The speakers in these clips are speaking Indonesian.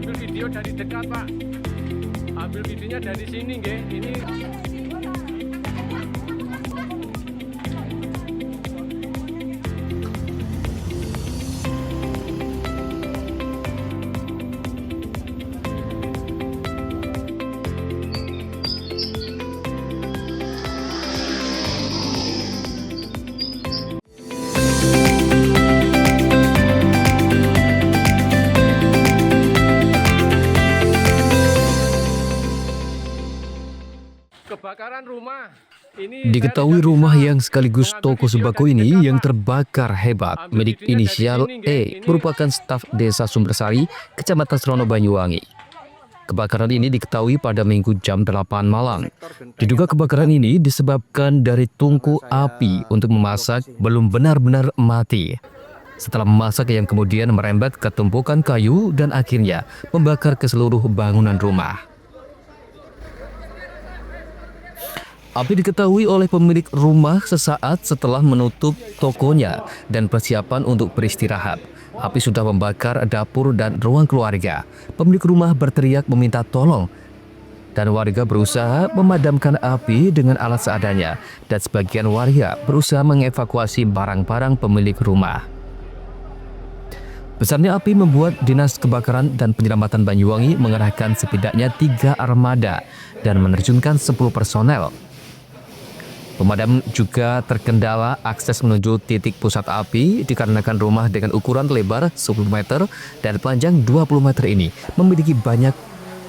ambil video dari dekat, Pak. Ambil videonya dari sini, nggih. Ini kebakaran rumah. Ini Diketahui rumah yang sekaligus toko sembako ini yang terbakar hebat milik inisial E merupakan staf Desa Sumbersari, Kecamatan Serono, Banyuwangi. Kebakaran ini diketahui pada Minggu jam 8 malam. Diduga kebakaran ini disebabkan dari tungku api untuk memasak belum benar-benar mati. Setelah memasak yang kemudian merembet ke tumpukan kayu dan akhirnya membakar ke seluruh bangunan rumah. Api diketahui oleh pemilik rumah sesaat setelah menutup tokonya dan persiapan untuk beristirahat. Api sudah membakar dapur dan ruang keluarga. Pemilik rumah berteriak meminta tolong dan warga berusaha memadamkan api dengan alat seadanya dan sebagian warga berusaha mengevakuasi barang-barang pemilik rumah. Besarnya api membuat Dinas Kebakaran dan Penyelamatan Banyuwangi mengerahkan setidaknya 3 armada dan menerjunkan 10 personel. Pemadam juga terkendala akses menuju titik pusat api dikarenakan rumah dengan ukuran lebar 10 meter dan panjang 20 meter ini memiliki banyak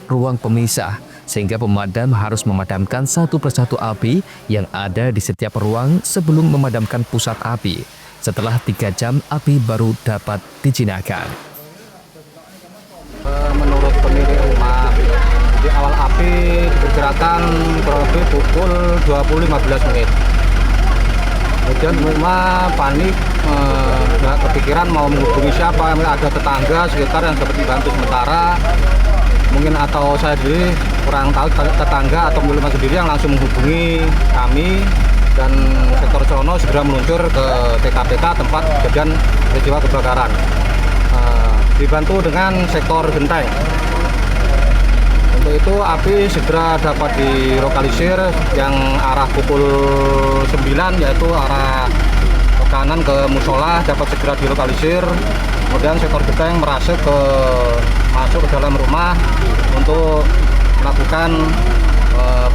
ruang pemisah sehingga pemadam harus memadamkan satu persatu api yang ada di setiap ruang sebelum memadamkan pusat api. Setelah 3 jam api baru dapat dijinakkan. Menurut pemilik rumah, di awal api diperkirakan kurang lebih pukul 20.15. Kemudian rumah panik, nggak kepikiran mau menghubungi siapa, ada tetangga sekitar yang dapat dibantu sementara, mungkin atau saya sendiri kurang tahu tetangga atau pemilik rumah sendiri yang langsung menghubungi kami dan sektor Serono segera meluncur ke TKPK tempat kejadian peristiwa kebakaran. Dibantu dengan sektor genteng. Untuk itu api segera dapat dilokalisir yang arah pukul 9 yaitu arah ke kanan ke musola dapat segera dilokalisir. Kemudian sektor genteng masuk ke dalam rumah untuk melakukan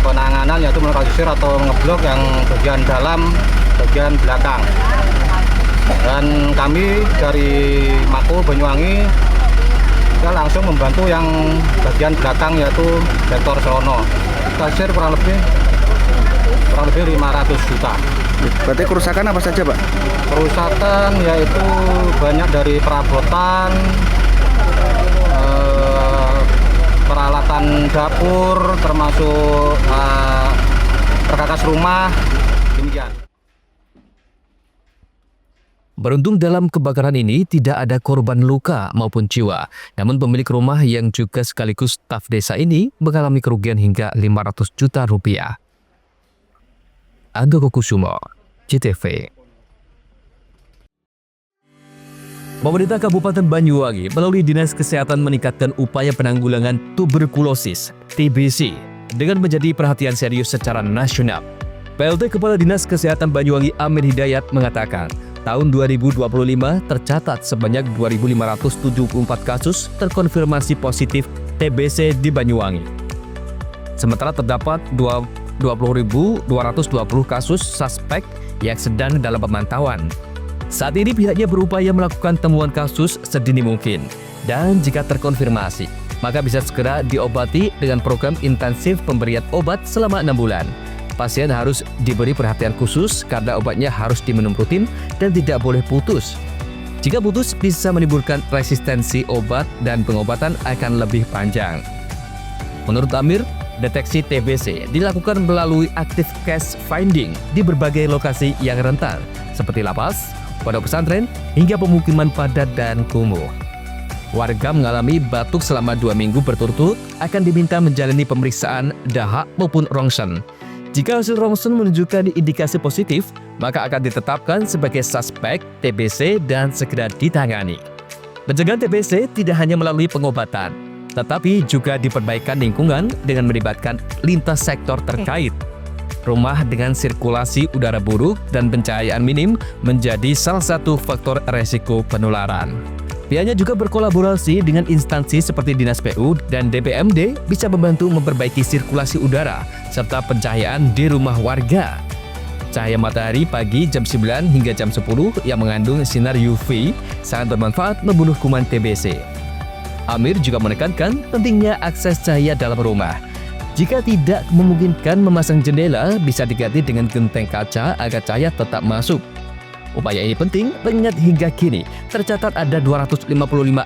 penanganan yaitu melokalisir atau ngeblok yang bagian dalam, bagian belakang. Dan kami dari Mako Banyuwangi kita langsung membantu yang bagian belakang yaitu sektor Serono. Kasir kurang lebih 500 juta. Berarti kerusakan apa saja, Pak? Kerusakan yaitu banyak dari perabotan, peralatan dapur, termasuk perkakas rumah, demikian. Beruntung dalam kebakaran ini tidak ada korban luka maupun jiwa. Namun pemilik rumah yang juga sekaligus staf desa ini mengalami kerugian hingga 500 juta rupiah. Andoko Kusumo, CTV. Pemerintah Kabupaten Banyuwangi melalui Dinas Kesehatan meningkatkan upaya penanggulangan tuberkulosis (TBC) dengan menjadi perhatian serius secara nasional. PLT Kepala Dinas Kesehatan Banyuwangi Amir Hidayat mengatakan, tahun 2025 tercatat sebanyak 2.574 kasus terkonfirmasi positif TBC di Banyuwangi. Sementara terdapat 20.220 kasus suspek yang sedang dalam pemantauan. Saat ini pihaknya berupaya melakukan temuan kasus sedini mungkin. Dan jika terkonfirmasi, maka bisa segera diobati dengan program intensif pemberian obat selama 6 bulan. Pasien harus diberi perhatian khusus karena obatnya harus diminum rutin dan tidak boleh putus. Jika putus bisa menimbulkan resistensi obat dan pengobatan akan lebih panjang. Menurut Amir, deteksi TBC dilakukan melalui active case finding di berbagai lokasi yang rentan seperti lapas, pondok pesantren, hingga pemukiman padat dan kumuh. Warga mengalami batuk selama 2 minggu berturut-turut akan diminta menjalani pemeriksaan dahak maupun rongsen. Jika hasil rongsen menunjukkan indikasi positif, maka akan ditetapkan sebagai suspek TBC dan segera ditangani. Pencegahan TBC tidak hanya melalui pengobatan, tetapi juga diperbaikan lingkungan dengan melibatkan lintas sektor terkait. Rumah dengan sirkulasi udara buruk dan pencahayaan minim menjadi salah satu faktor resiko penularan. Pihaknya juga berkolaborasi dengan instansi seperti Dinas PU dan DPMD bisa membantu memperbaiki sirkulasi udara serta pencahayaan di rumah warga. Cahaya matahari pagi jam 9 hingga jam 10 yang mengandung sinar UV sangat bermanfaat membunuh kuman TBC. Amir juga menekankan pentingnya akses cahaya dalam rumah. Jika tidak memungkinkan memasang jendela, bisa diganti dengan genteng kaca agar cahaya tetap masuk. Upaya ini penting mengingat hingga kini tercatat ada 255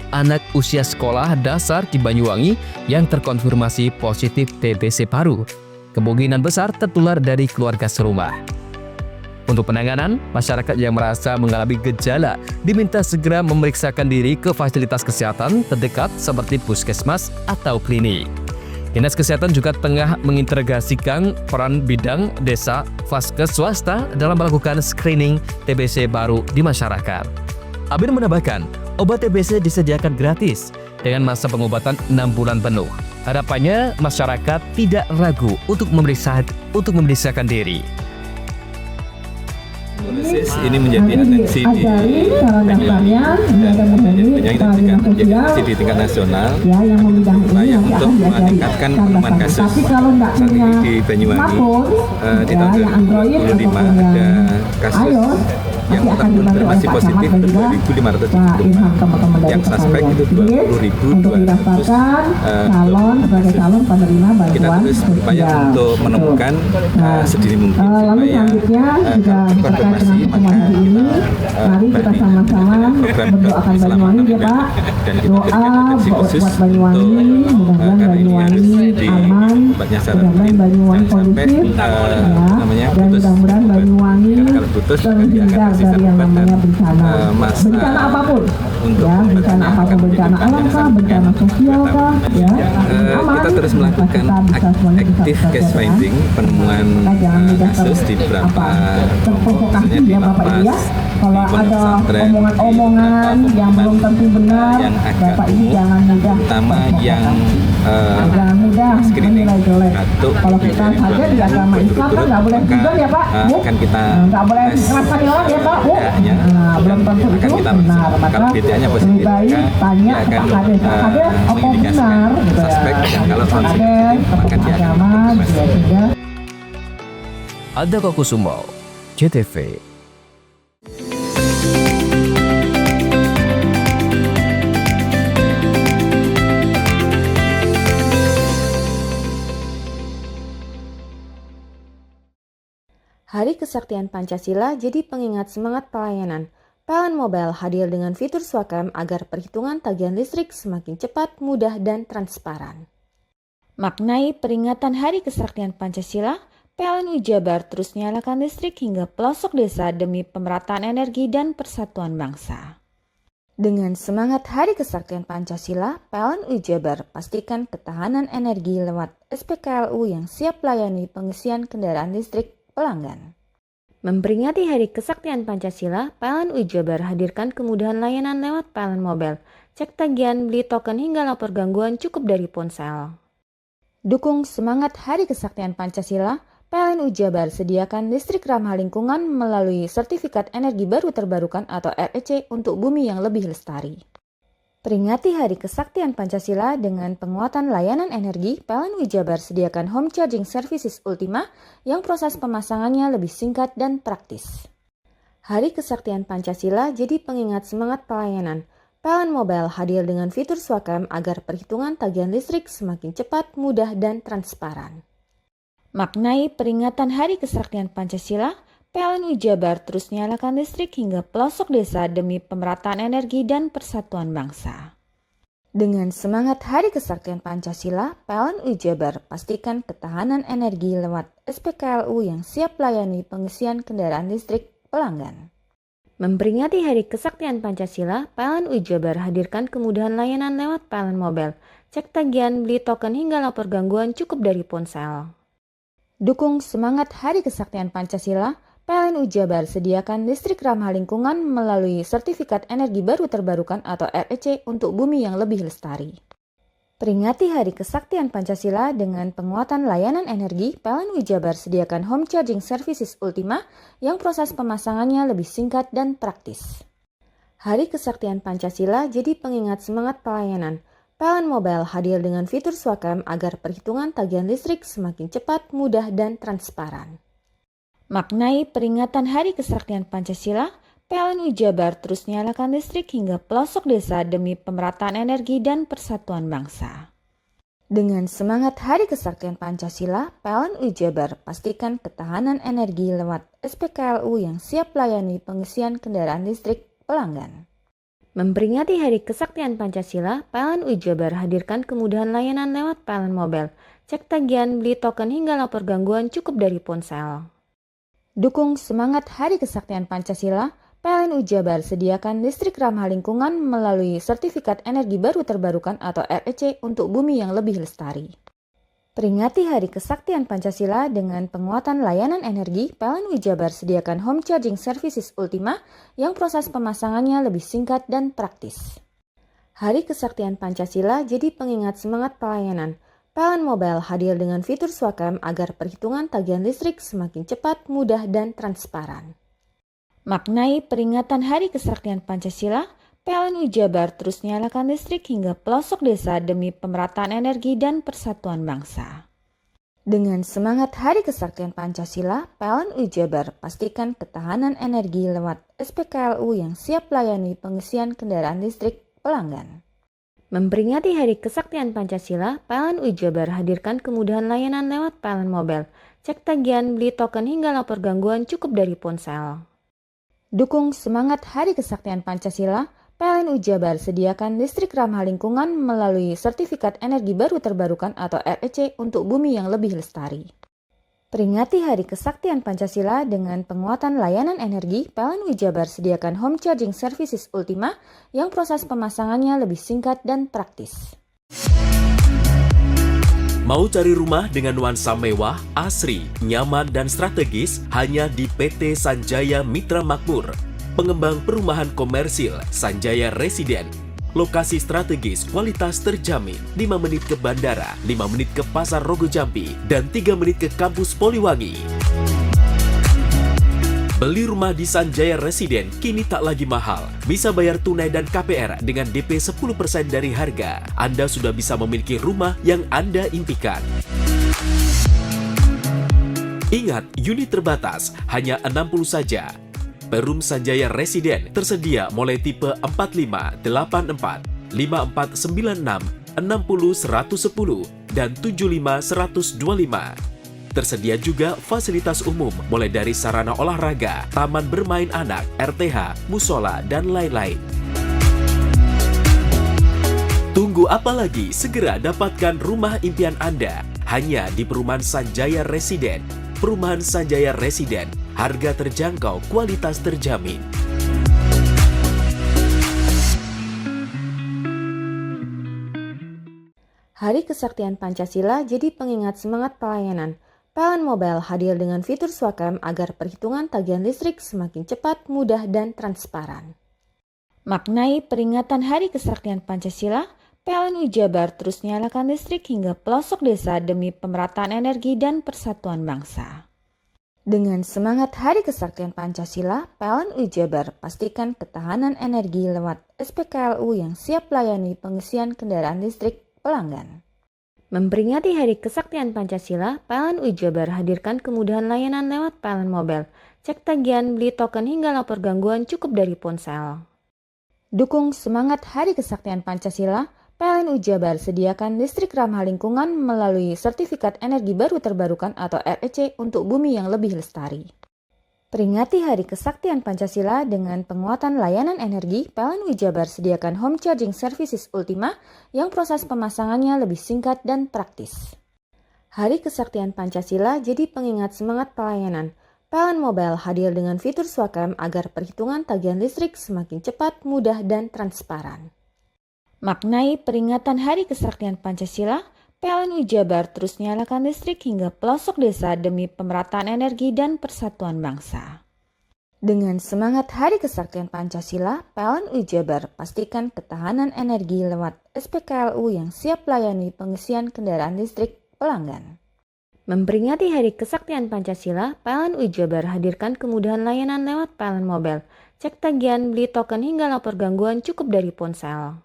anak usia sekolah dasar di Banyuwangi yang terkonfirmasi positif TBC paru. Kemungkinan besar tertular dari keluarga serumah. Untuk penanganan, masyarakat yang merasa mengalami gejala diminta segera memeriksakan diri ke fasilitas kesehatan terdekat seperti puskesmas atau klinik. Dinas Kesehatan juga tengah mengintegrasikan peran bidang desa vaskes swasta dalam melakukan screening TBC baru di masyarakat. Abir menambahkan, obat TBC disediakan gratis dengan masa pengobatan 6 bulan penuh. Harapannya masyarakat tidak ragu untuk memeriksakan diri. Ini menjadi atensi di di tingkat nasional upaya untuk meningkatkan penemuan kasus. Saat ini di Banyuwangi di tahun 2025 ada kasus yang terkonfirmasi positif 2.575, yang suspek itu 20.200. Kita terus berupaya untuk menemukan sedini mungkin supaya terkonfirmasi, maka kita program keselamatan dan kita berikan atensi khusus untuk karena ini harus di tempatnya secara rutin sampai putus. Kalau putus dia akan bencana apapun bencana alam kah, bencana sosial kah, kita terus melakukan active case finding, penemuan kasus di beberapa misalnya di lapas, kalau ada omongan-omongan yang belum tentu benar, yang Bapak ini jangan mudah, terutama yang jangan mudah menilai jelek. Kalau kita saja di agama Islam kan nggak boleh tidur ya Pak, Bu, akan kita nggak boleh ngerasani orang ya Pak, Bu. Belum tentu itu benar, maka lebih baik tanya ke Pak Kades, Pak Kades apa benar gitu ya. Kalau Pak Kades, tokoh agama juga sudah. Aldako Kusumo, JTV. Hari Kesaktian Pancasila jadi pengingat semangat pelayanan. PLN Mobile hadir dengan fitur Swakam agar perhitungan tagihan listrik semakin cepat, mudah, dan transparan. Maknai peringatan Hari Kesaktian Pancasila, PLN Jabar terus nyalakan listrik hingga pelosok desa demi pemerataan energi dan persatuan bangsa. Dengan semangat Hari Kesaktian Pancasila, PLN Jabar pastikan ketahanan energi lewat SPKLU yang siap melayani pengisian kendaraan listrik pelanggan. Memperingati Hari Kesaktian Pancasila, PLN Jabar hadirkan kemudahan layanan lewat PLN Mobile. Cek tagihan, beli token hingga lapor gangguan cukup dari ponsel. Dukung semangat Hari Kesaktian Pancasila, PLN Jabar sediakan listrik ramah lingkungan melalui Sertifikat Energi Baru Terbarukan atau REC untuk bumi yang lebih lestari. Peringati Hari Kesaktian Pancasila dengan penguatan layanan energi, PLN Jabar sediakan Home Charging Services Ultima yang proses pemasangannya lebih singkat dan praktis. Hari Kesaktian Pancasila jadi pengingat semangat pelayanan. PLN Mobile hadir dengan fitur Swakam agar perhitungan tagihan listrik semakin cepat, mudah, dan transparan. Maknai peringatan Hari Kesaktian Pancasila, PLN Jabar terus nyalakan listrik hingga pelosok desa demi pemerataan energi dan persatuan bangsa. Dengan semangat Hari Kesaktian Pancasila, PLN Jabar pastikan ketahanan energi lewat SPKLU yang siap melayani pengisian kendaraan listrik pelanggan. Memperingati Hari Kesaktian Pancasila, PLN Jabar hadirkan kemudahan layanan lewat PLN Mobile. Cek tagihan, beli token hingga lapor gangguan cukup dari ponsel. Dukung semangat Hari Kesaktian Pancasila, PLN Jabar sediakan listrik ramah lingkungan melalui Sertifikat Energi Baru Terbarukan atau REC untuk bumi yang lebih lestari. Peringati Hari Kesaktian Pancasila dengan penguatan layanan energi, PLN Jabar sediakan home charging services Ultima yang proses pemasangannya lebih singkat dan praktis. Hari Kesaktian Pancasila jadi pengingat semangat pelayanan. PLN Mobile hadir dengan fitur Swakam agar perhitungan tagihan listrik semakin cepat, mudah, dan transparan. Maknai peringatan Hari Kesaktian Pancasila, PLN Jabar terus nyalakan listrik hingga pelosok desa demi pemerataan energi dan persatuan bangsa. Dengan semangat Hari Kesaktian Pancasila, PLN Jabar pastikan ketahanan energi lewat SPKLU yang siap layani pengisian kendaraan listrik pelanggan. Memperingati Hari Kesaktian Pancasila, PLN Jabar hadirkan kemudahan layanan lewat PLN Mobile. Cek tagihan, beli token hingga lapor gangguan cukup dari ponsel. Dukung semangat Hari Kesaktian Pancasila, PLN Jabar sediakan listrik ramah lingkungan melalui Sertifikat Energi Baru Terbarukan atau REC untuk bumi yang lebih lestari. Peringati Hari Kesaktian Pancasila dengan penguatan layanan energi, PLN Jabar sediakan home charging services Ultima yang proses pemasangannya lebih singkat dan praktis. Hari Kesaktian Pancasila jadi pengingat semangat pelayanan. PLN Mobile hadir dengan fitur Swakam agar perhitungan tagihan listrik semakin cepat, mudah, dan transparan. Maknai peringatan Hari Kesaktian Pancasila, PLN Jabar terus nyalakan listrik hingga pelosok desa demi pemerataan energi dan persatuan bangsa. Dengan semangat Hari Kesaktian Pancasila, PLN Jabar pastikan ketahanan energi lewat SPKLU yang siap layani pengisian kendaraan listrik pelanggan. Memperingati Hari Kesaktian Pancasila, PLN Jabar hadirkan kemudahan layanan lewat PLN Mobile. Cek tagihan, beli token hingga lapor gangguan cukup dari ponsel. Dukung semangat Hari Kesaktian Pancasila, PLN Jabar sediakan listrik ramah lingkungan melalui Sertifikat Energi Baru Terbarukan atau REC untuk bumi yang lebih lestari. Peringati Hari Kesaktian Pancasila dengan penguatan layanan energi, PLN Jabar sediakan home charging services Ultima yang proses pemasangannya lebih singkat dan praktis. Mau cari rumah dengan nuansa mewah, asri, nyaman, dan strategis hanya di PT Sanjaya Mitra Makmur. Pengembang perumahan komersil Sanjaya Residen. Lokasi strategis, kualitas terjamin. 5 menit ke bandara, 5 menit ke Pasar Rogo Jambi, dan 3 menit ke kampus Poliwangi. Beli rumah di Sanjaya Residen kini tak lagi mahal. Bisa bayar tunai dan KPR dengan DP 10% dari harga. Anda sudah bisa memiliki rumah yang Anda impikan. Ingat, unit terbatas, hanya 60 saja. Perum Sanjaya Residen tersedia mulai tipe 45, 84, 5496, 60 110, dan 75 125. Tersedia juga fasilitas umum mulai dari sarana olahraga, taman bermain anak, RTH, musola, dan lain-lain. Tunggu apa lagi? Segera dapatkan rumah impian Anda hanya di Perumahan Sanjaya Residen. Perumahan Sanjaya Residen, harga terjangkau, kualitas terjamin. Hari Kesaktian Pancasila jadi pengingat semangat pelayanan. PLN Mobile hadir dengan fitur Swakam agar perhitungan tagihan listrik semakin cepat, mudah, dan transparan. Maknai peringatan Hari Kesaktian Pancasila, PLN Jabar terus nyalakan listrik hingga pelosok desa demi pemerataan energi dan persatuan bangsa. Dengan semangat Hari Kesaktian Pancasila, PLN Jabar pastikan ketahanan energi lewat SPKLU yang siap layani pengisian kendaraan listrik pelanggan. Memperingati Hari Kesaktian Pancasila, PLN Jabar hadirkan kemudahan layanan lewat PLN Mobile. Cek tagihan, beli token hingga lapor gangguan cukup dari ponsel. Dukung semangat Hari Kesaktian Pancasila, PLN Jabar sediakan listrik ramah lingkungan melalui Sertifikat Energi Baru Terbarukan atau REC untuk bumi yang lebih lestari. Peringati Hari Kesaktian Pancasila dengan penguatan layanan energi, PLN Jabar sediakan home charging services Ultima yang proses pemasangannya lebih singkat dan praktis. Hari Kesaktian Pancasila jadi pengingat semangat pelayanan. PLN Mobile hadir dengan fitur Swakam agar perhitungan tagihan listrik semakin cepat, mudah, dan transparan. Maknai peringatan Hari Kesaktian Pancasila, PLN Jabar terus nyalakan listrik hingga pelosok desa demi pemerataan energi dan persatuan bangsa. Dengan semangat Hari Kesaktian Pancasila, PLN UI Jabar pastikan ketahanan energi lewat SPKLU yang siap melayani pengisian kendaraan listrik pelanggan. Memperingati Hari Kesaktian Pancasila, PLN UI Jabar hadirkan kemudahan layanan lewat PLN Mobile, cek tagihan, beli token hingga lapor gangguan cukup dari ponsel.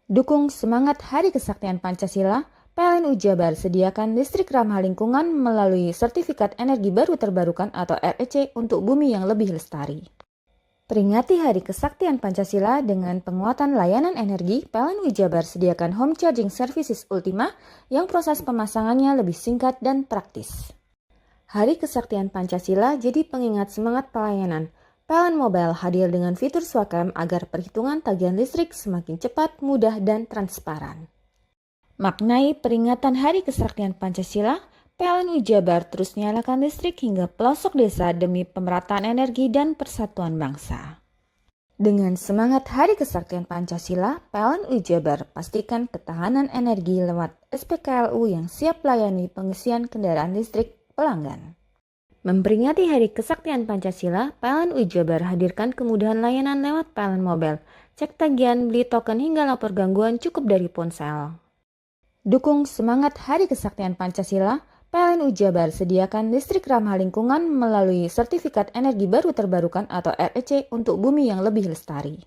Dukung semangat Hari Kesaktian Pancasila, PLN UI Jabar sediakan listrik ramah lingkungan melalui Sertifikat Energi Baru Terbarukan atau REC untuk bumi yang lebih lestari. Peringati Hari Kesaktian Pancasila dengan penguatan layanan energi, PLN UI Jabar sediakan Home Charging Services Ultima yang proses pemasangannya lebih singkat dan praktis. Hari Kesaktian Pancasila jadi pengingat semangat pelayanan. PLN Mobile hadir dengan fitur Swakam agar perhitungan tagihan listrik semakin cepat, mudah, dan transparan. Maknai peringatan Hari Kesaktian Pancasila, PLN UI Jabar terus nyalakan listrik hingga pelosok desa demi pemerataan energi dan persatuan bangsa. Dengan semangat Hari Kesaktian Pancasila, PLN UI Jabar pastikan ketahanan energi lewat SPKLU yang siap melayani pengisian kendaraan listrik pelanggan. Memperingati Hari Kesaktian Pancasila, PLN UI Jabar hadirkan kemudahan layanan lewat PLN Mobile, cek tagihan, beli token hingga lapor gangguan cukup dari ponsel. Dukung semangat Hari Kesaktian Pancasila, PLN UI Jabar sediakan listrik ramah lingkungan melalui Sertifikat Energi Baru Terbarukan atau REC untuk bumi yang lebih lestari.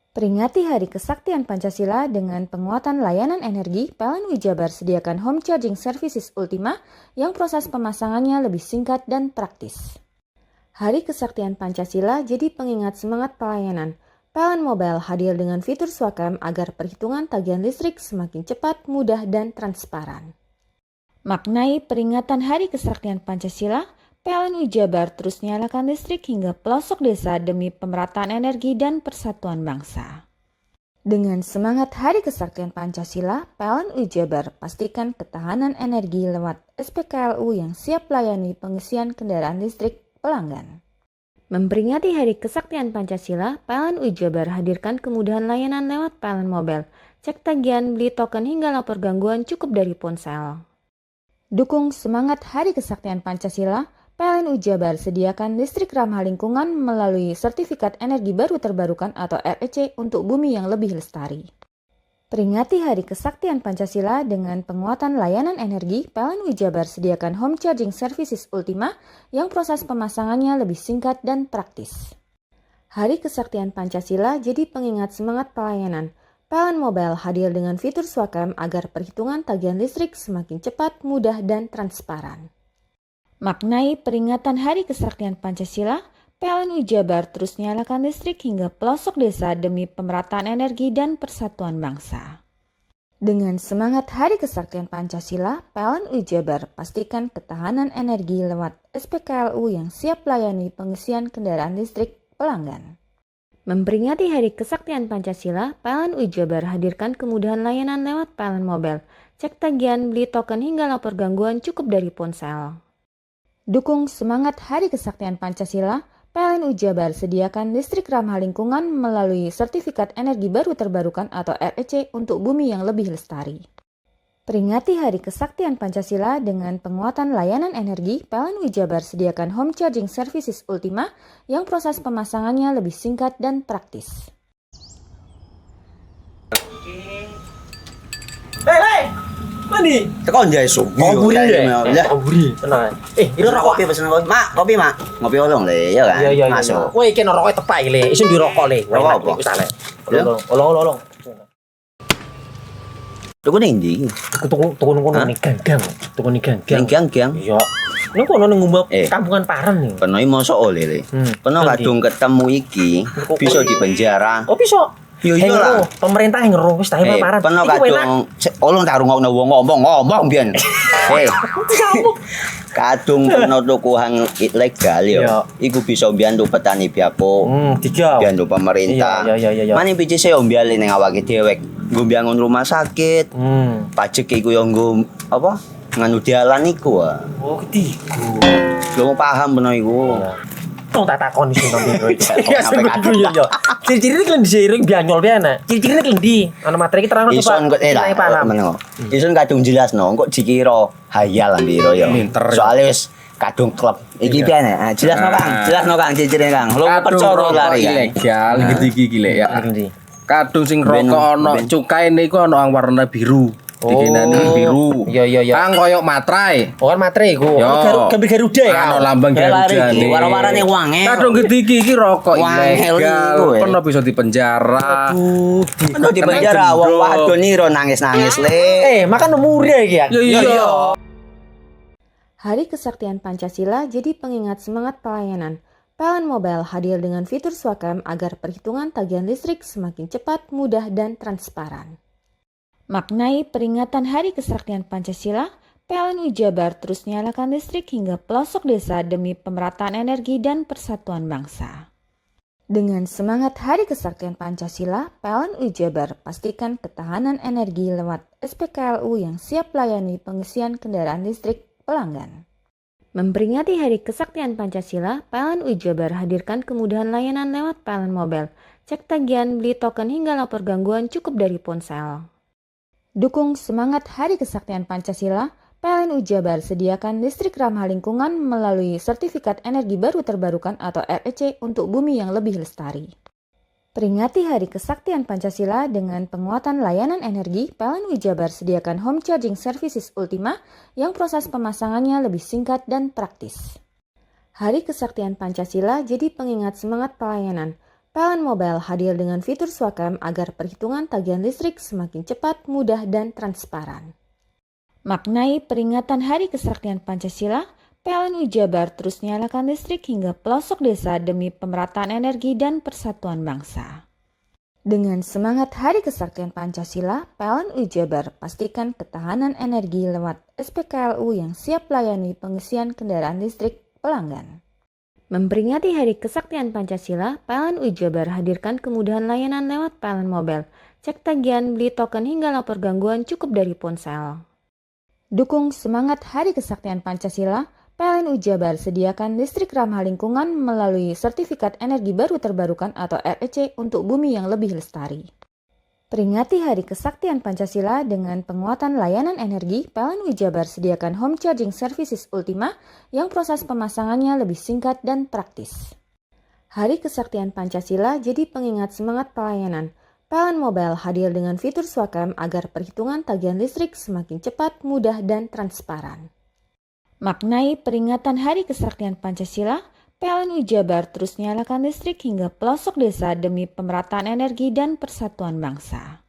Peringati Hari Kesaktian Pancasila dengan penguatan layanan energi, PLN UI Jabar sediakan Home Charging Services Ultima yang proses pemasangannya lebih singkat dan praktis. Hari Kesaktian Pancasila jadi pengingat semangat pelayanan. PLN Mobile hadir dengan fitur Swakam agar perhitungan tagihan listrik semakin cepat, mudah, dan transparan. Maknai peringatan Hari Kesaktian Pancasila, PLN UI Jabar terus nyalakan listrik hingga pelosok desa demi pemerataan energi dan persatuan bangsa. Dengan semangat Hari Kesaktian Pancasila, PLN UI Jabar pastikan ketahanan energi lewat SPKLU yang siap melayani pengisian kendaraan listrik pelanggan. Memperingati Hari Kesaktian Pancasila, PLN UI Jabar hadirkan kemudahan layanan lewat PLN Mobile, cek tagihan, beli token hingga lapor gangguan cukup dari ponsel. Dukung semangat Hari Kesaktian Pancasila, PLN UI Jabar sediakan listrik ramah lingkungan melalui Sertifikat Energi Baru Terbarukan atau REC untuk bumi yang lebih lestari. Peringati Hari Kesaktian Pancasila dengan penguatan layanan energi, PLN UI Jabar sediakan Home Charging Services Ultima yang proses pemasangannya lebih singkat dan praktis. Hari Kesaktian Pancasila jadi pengingat semangat pelayanan. PLN Mobile hadir dengan fitur Swakam agar perhitungan tagihan listrik semakin cepat, mudah, dan transparan. Maknai peringatan Hari Kesaktian Pancasila, PLN UI Jabar terus nyalakan listrik hingga pelosok desa demi pemerataan energi dan persatuan bangsa. Dengan semangat Hari Kesaktian Pancasila, PLN UI Jabar pastikan ketahanan energi lewat SPKLU yang siap melayani pengisian kendaraan listrik pelanggan. Memperingati Hari Kesaktian Pancasila, PLN UI Jabar hadirkan kemudahan layanan lewat PLN Mobile, cek tagihan, beli token hingga lapor gangguan cukup dari ponsel. Dukung semangat Hari Kesaktian Pancasila, PLN UI Jabar sediakan listrik ramah lingkungan melalui Sertifikat Energi Baru Terbarukan atau REC untuk bumi yang lebih lestari. Peringati Hari Kesaktian Pancasila dengan penguatan layanan energi, PLN UI Jabar sediakan Home Charging Services Ultima yang proses pemasangannya lebih singkat dan praktis. Mandi. Tekan jaya sugi. Koburi ya. Koburi. Tenang. Ini rokok. Kopi pesen kopi. Mak, kopi mak. Ngopi olong le, ya kan? Iya. Masuk. Kowe iki rokoknya tepak iki le. Isin dirokok le. Rokok apa? Wis ale. Olong. Tuku ning ndi? Tuku ngono ning gang. Tuku ning gang. Ning gang. Iya. Ning kono ning ngumba kampungan Paren nih. Kena mosok oleh le. Kena kadung ketemu iki bisa dipenjara. Oh bisa. Yo lah. Pemerintah yang ngeru wis tahe Paren. Kena kadung olong tak rungokno wong ngomong biyen. Kadung kena tukuhan ilegal ya. Iku bisa mbiyantu petani biapo. Mbiyantu pemerintah. Iya. Mane picise yo mbiale ning awake dhewe. Nggo mbangun rumah sakit. Pajak iku yo nggo apa? Nganu dalan iku. Oh, ketiku. Lu paham bener iku. Tong tak takon sing nang biro iki. Ya sing kudu yo. Ciri-cirine klendi seiring bianyol piye ana. Ciri-cirine klendi. Ana materi iki terangno Ison kok Nilai paham. Ison kadung jelasno, kok dikira hayal ambiro ya. Soale wis kadung klub. Iki piye nek? Jelasno Kang, ciri-cirine Kang. Lu percaya lari kan. Ilegal iki lek ya. Klendi. Kadung sing rokok ana cukae niku ana warna biru. Dikenani biru. Iya. Kang koyo matrai. Oh kan materi iku. Gambar Garuda ya. Ana lambang Garuda. Warna-warnane wange. Kadung gede iki rokok Wangel ilegal. iku, ya. Pernah bisa dipenjara. Ono di penjara wong wadon niro nangis-nangis le. Makan muria iki ya. Iya. Hari Kesaktian Pancasila jadi pengingat semangat pelayanan. PLN Mobile hadir dengan fitur Swakam agar perhitungan tagihan listrik semakin cepat, mudah, dan transparan. Maknai peringatan Hari Kesaktian Pancasila, PLN Jabar terus nyalakan listrik hingga pelosok desa demi pemerataan energi dan persatuan bangsa. Dengan semangat Hari Kesaktian Pancasila, PLN Jabar pastikan ketahanan energi lewat SPKLU yang siap layani pengisian kendaraan listrik pelanggan. Memperingati Hari Kesaktian Pancasila, PLN Jabar hadirkan kemudahan layanan lewat PLN Mobile. Cek tagihan, beli token hingga lapor gangguan cukup dari ponsel. Dukung semangat Hari Kesaktian Pancasila, PLN Jabar sediakan listrik ramah lingkungan melalui Sertifikat Energi Baru Terbarukan atau REC untuk bumi yang lebih lestari. Peringati Hari Kesaktian Pancasila dengan penguatan layanan energi, PLN Jabar sediakan home charging services Ultima yang proses pemasangannya lebih singkat dan praktis. Hari Kesaktian Pancasila jadi pengingat semangat pelayanan. PLN Mobile hadir dengan fitur Swakam agar perhitungan tagihan listrik semakin cepat, mudah, dan transparan. Maknai peringatan Hari Kesaktian Pancasila, PLN Jabar terus nyalakan listrik hingga pelosok desa demi pemerataan energi dan persatuan bangsa. Dengan semangat Hari Kesaktian Pancasila, PLN Jabar pastikan ketahanan energi lewat SPKLU yang siap layani pengisian kendaraan listrik pelanggan. Memperingati Hari Kesaktian Pancasila, PLN Jabar hadirkan kemudahan layanan lewat PLN Mobile. Cek tagihan, beli token hingga lapor gangguan cukup dari ponsel. Dukung semangat Hari Kesaktian Pancasila, PLN Jabar sediakan listrik ramah lingkungan melalui Sertifikat Energi Baru Terbarukan atau REC untuk bumi yang lebih lestari. Peringati Hari Kesaktian Pancasila dengan penguatan layanan energi, PLN Jabar sediakan home charging services Ultima yang proses pemasangannya lebih singkat dan praktis. Hari Kesaktian Pancasila jadi pengingat semangat pelayanan. PLN Mobile hadir dengan fitur Swakam agar perhitungan tagihan listrik semakin cepat, mudah, dan transparan. Maknai peringatan Hari Kesaktian Pancasila, PLN Jabar terus nyalakan listrik hingga pelosok desa demi pemerataan energi dan persatuan bangsa.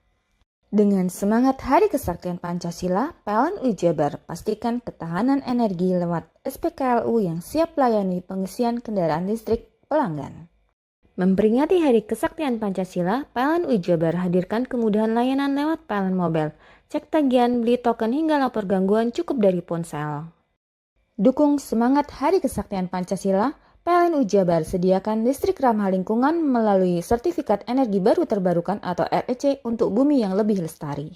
Dengan semangat Hari Kesaktian Pancasila, PLN Jabar pastikan ketahanan energi lewat SPKLU yang siap layani pengisian kendaraan listrik pelanggan. Memperingati Hari Kesaktian Pancasila, PLN Jabar hadirkan kemudahan layanan lewat PLN Mobile. Cek tagihan, beli token hingga lapor gangguan cukup dari ponsel. Dukung semangat Hari Kesaktian Pancasila, PLN Jabar sediakan listrik ramah lingkungan melalui Sertifikat Energi Baru Terbarukan atau REC untuk bumi yang lebih lestari.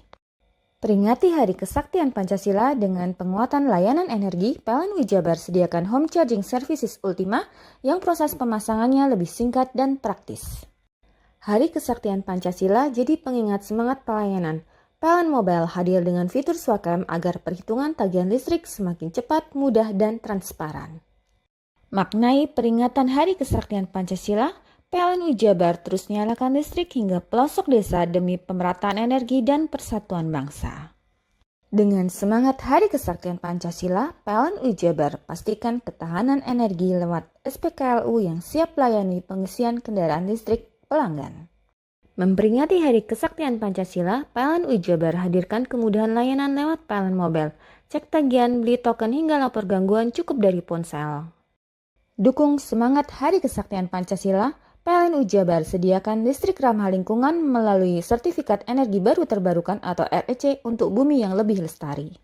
Peringati Hari Kesaktian Pancasila dengan penguatan layanan energi, PLN Jabar sediakan home charging services Ultima yang proses pemasangannya lebih singkat dan praktis. Hari Kesaktian Pancasila jadi pengingat semangat pelayanan. PLN Mobile hadir dengan fitur Swakam agar perhitungan tagihan listrik semakin cepat, mudah, dan transparan. Maknai peringatan Hari Kesaktian Pancasila, PLN Jabar terus nyalakan listrik hingga pelosok desa demi pemerataan energi dan persatuan bangsa. Dengan semangat Hari Kesaktian Pancasila, PLN Jabar pastikan ketahanan energi lewat SPKLU yang siap layani pengisian kendaraan listrik pelanggan. Memperingati Hari Kesaktian Pancasila, PLN Jabar hadirkan kemudahan layanan lewat PLN Mobile. Cek tagihan, beli token hingga lapor gangguan cukup dari ponsel. Dukung semangat Hari Kesaktian Pancasila, PLN Jabar sediakan listrik ramah lingkungan melalui Sertifikat Energi Baru Terbarukan atau REC untuk bumi yang lebih lestari.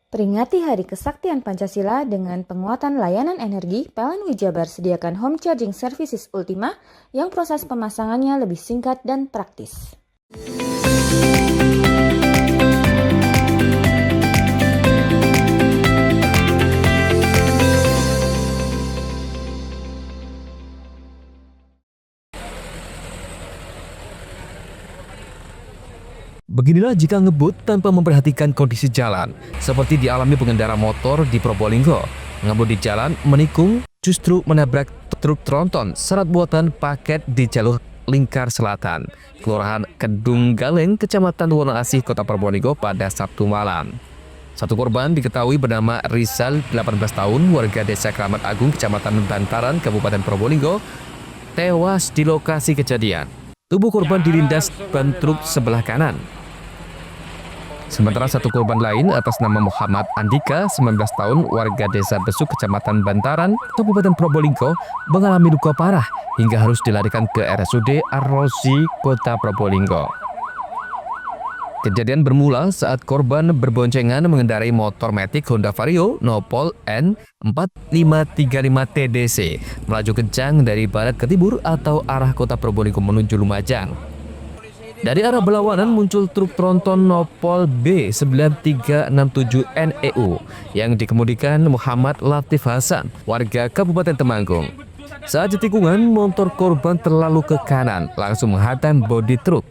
Peringati Hari Kesaktian Pancasila dengan penguatan layanan energi, PLN Jabar sediakan home charging services Ultima yang proses pemasangannya lebih singkat dan praktis. Beginilah jika ngebut tanpa memperhatikan kondisi jalan, seperti dialami pengendara motor di Probolinggo. Ngebut di jalan menikung justru menabrak truk tronton serat buatan paket di jalur Lingkar Selatan, Kelurahan Kedung Galeng, Kecamatan Wonoasih, Kota Probolinggo pada Sabtu malam. Satu korban diketahui bernama Rizal, 18 tahun, warga Desa Kramat Agung, Kecamatan Bantaran, Kabupaten Probolinggo, tewas di lokasi kejadian. Tubuh korban dilindas ban truk sebelah kanan. Sementara satu korban lain atas nama Muhammad Andika, 19 tahun, warga Desa Besuk, Kecamatan Bantaran, Kabupaten Probolinggo, mengalami luka parah hingga harus dilarikan ke RSUD Ar-Rozi, Kota Probolinggo. Kejadian bermula saat korban berboncengan mengendarai motor metik Honda Vario Nopol N4535 TDC melaju kencang dari barat ke timur atau arah Kota Probolinggo menuju Lumajang. Dari arah berlawanan muncul truk tronton Nopol B9367 NEU yang dikemudikan Muhammad Latif Hasan, warga Kabupaten Temanggung. Saat di tikungan, motor korban terlalu ke kanan, langsung menghantam bodi truk.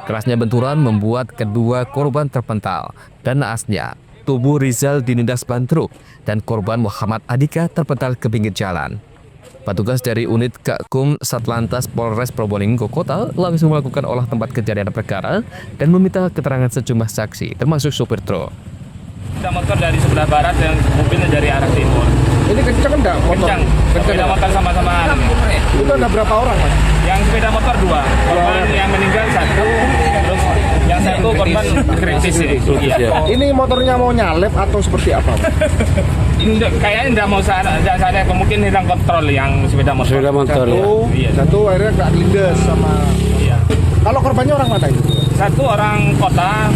Kerasnya benturan membuat kedua korban terpental, dan naasnya tubuh Rizal dinindas ban truk dan korban Muhammad Andika terpental ke pinggir jalan. Petugas dari unit Gakum Satlantas Polres Probolinggo Kota langsung melakukan olah tempat kejadian perkara dan meminta keterangan sejumlah saksi, termasuk sopir truk. Ada motor dari sebelah barat dan mobilnya dari arah timur. Ini kencang enggak? Kencang. Sepeda motor sama-sama. Itu ada berapa orang, Mas? Yang sepeda motor 2, korban yang meninggal 1, terus yang 1 korban kritis ini. Iya. Ini motornya mau nyalep atau seperti apa, Mas? Kayaknya tidak mau sadar, mungkin hilang kontrol yang sepeda motor. Sepeda motor ya. Iya. Satu akhirnya nggak lindes sama. Iya. Kalau korbannya orang mana itu? 1 orang kota,